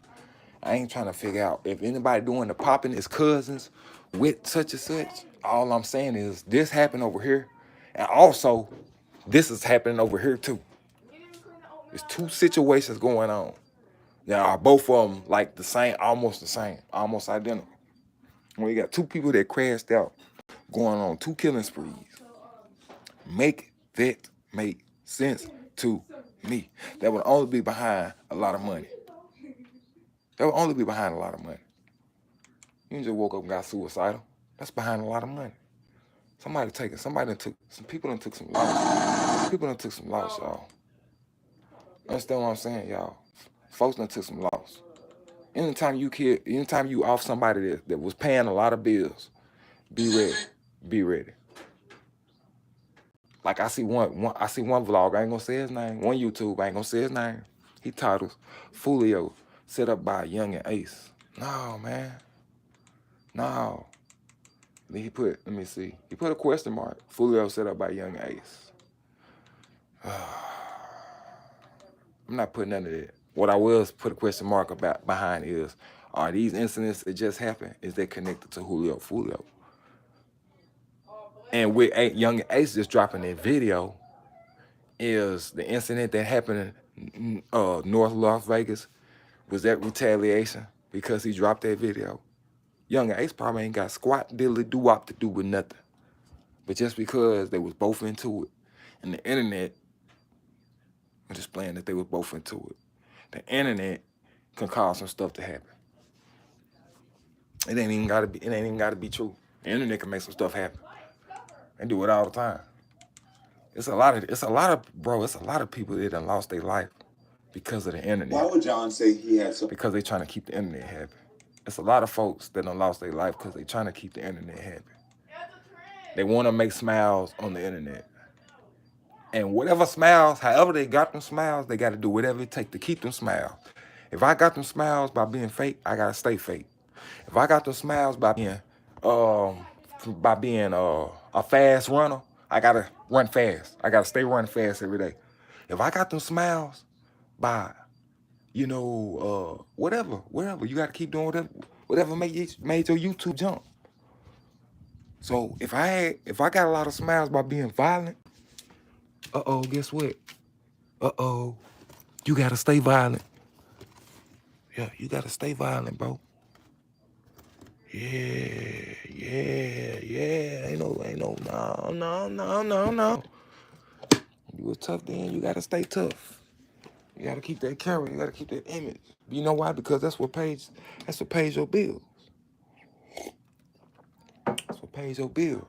I ain't trying to figure out if anybody doing the popping is cousins with such and such. All I'm saying is this happened over here, and also this is happening over here too. There's two situations going on. Now both of them like the same, almost identical. When you got two people that crashed out, going on two killing sprees. Make that make sense to me? That would only be behind a lot of money. That would only be behind a lot of money. You just woke up and got suicidal. That's behind a lot of money. Some people done took some loss. People done took some loss, y'all. Understand what I'm saying, y'all? Folks done took some loss. Anytime you off somebody that was paying a lot of bills, be ready. Be ready. Like I see one vlog, I ain't gonna say his name. One YouTube, I ain't gonna say his name. He titles Fulio set up by Young and Ace. No, man. No. Then let me see. He put a question mark. Fulio set up by Young and Ace. I'm not putting none of that. What I will put a question mark behind is, are these incidents that just happened, is they connected to Julio Fulio? And with Young and Ace just dropping that video, is the incident that happened in North Las Vegas, was that retaliation because he dropped that video? Young and Ace probably ain't got squat diddly doo-wop to do with nothing. But just because they was both into it, and the internet, I'm just playing that they was both into it, the internet can cause some stuff to happen. It ain't even gotta be true. The internet can make some stuff happen. And do it all the time. It's a lot of people that done lost their life because of the internet. Why would John say he had some? Because they trying to keep the internet happy. It's a lot of folks that done lost their life because they trying to keep the internet happy. They want to make smiles on the internet. And whatever smiles, however they got them smiles, they got to do whatever it takes to keep them smiles. If I got them smiles by being fake, I got to stay fake. If I got them smiles by being a fast runner, I got to run fast. I got to stay running fast every day. If I got them smiles by, whatever, you got to keep doing whatever made your YouTube jump. So if I got a lot of smiles by being violent, guess what? You got to stay violent. Yeah, you got to stay violent, bro. Yeah. Ain't no. You a tough then, you gotta stay tough. You gotta keep that camera, you gotta keep that image. You know why? Because that's what pays your bills. That's what pays your bills.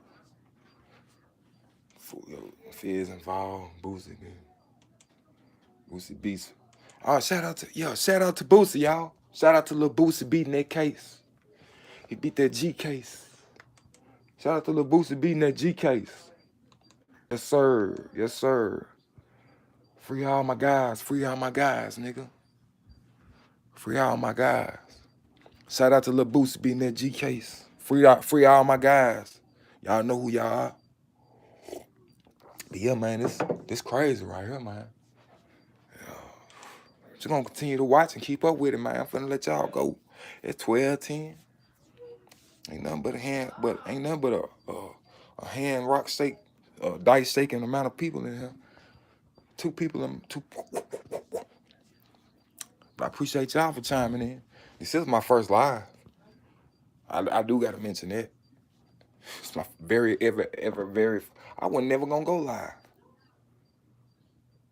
Fizz involved, Boosie beats. Oh, shout out to Boosie, y'all. Shout out to Lil Boosie beating that case. He beat that G case. Shout out to Lil Boosie beating that G case. Yes, sir. Free all my guys, nigga. Free all my guys. Shout out to Lil Boosie beating that G case. Free all my guys. Y'all know who y'all are. But yeah, man, this crazy right here, man. Just gonna continue to watch and keep up with it, man. I'm finna let y'all go at 12:10. Ain't nothing but a hand rock shake dice shaking amount of people in here. Two people in two. But I appreciate y'all for chiming in. This is my first live. I do gotta mention that. It's my very very. I was never gonna go live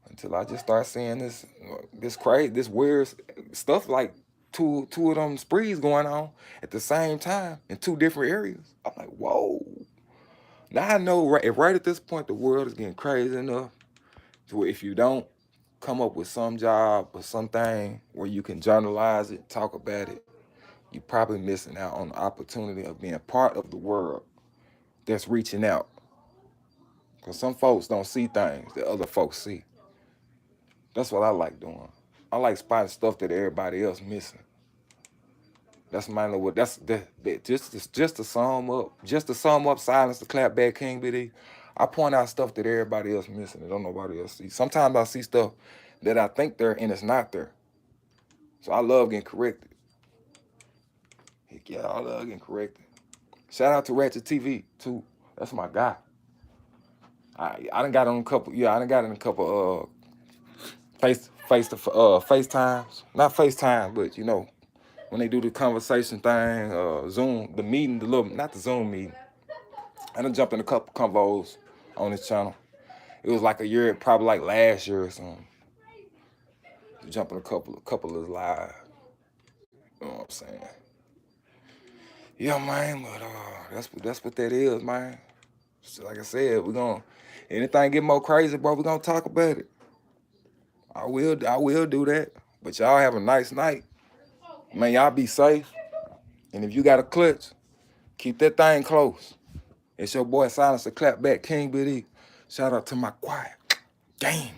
until I just start seeing this crazy, this weird stuff like two of them sprees going on at the same time in two different areas. I'm like, whoa. Now I know right at this point the world is getting crazy enough to where if you don't come up with some job or something where you can journalize it, talk about it, you're probably missing out on the opportunity of being part of the world that's reaching out. Because some folks don't see things that other folks see. That's what I like doing. I like spotting stuff that everybody else missing. That's mainly what just to sum up silence to clap back King BD. I point out stuff that everybody else missing and don't nobody else see. Sometimes I see stuff that I think there and it's not there. So I love getting corrected. Heck yeah, I love getting corrected. Shout out to Ratchet TV too. That's my guy. I done got on a couple. Yeah, I done got in a couple FaceTimes. Not FaceTime, but you know when they do the conversation thing, Zoom, the meeting, not the Zoom meeting. I done jumped in a couple convos on this channel. It was like a year, probably like last year or something. Jump in a couple of live. You know what I'm saying? Yeah, man, but that's what that is, man. So like I said, anything get more crazy, bro, we're gonna talk about it. I will do that. But y'all have a nice night. Man, y'all be safe. And if you got a clutch, keep that thing close. It's your boy Silence the Clapback King BD. Shout out to my quiet. Damn.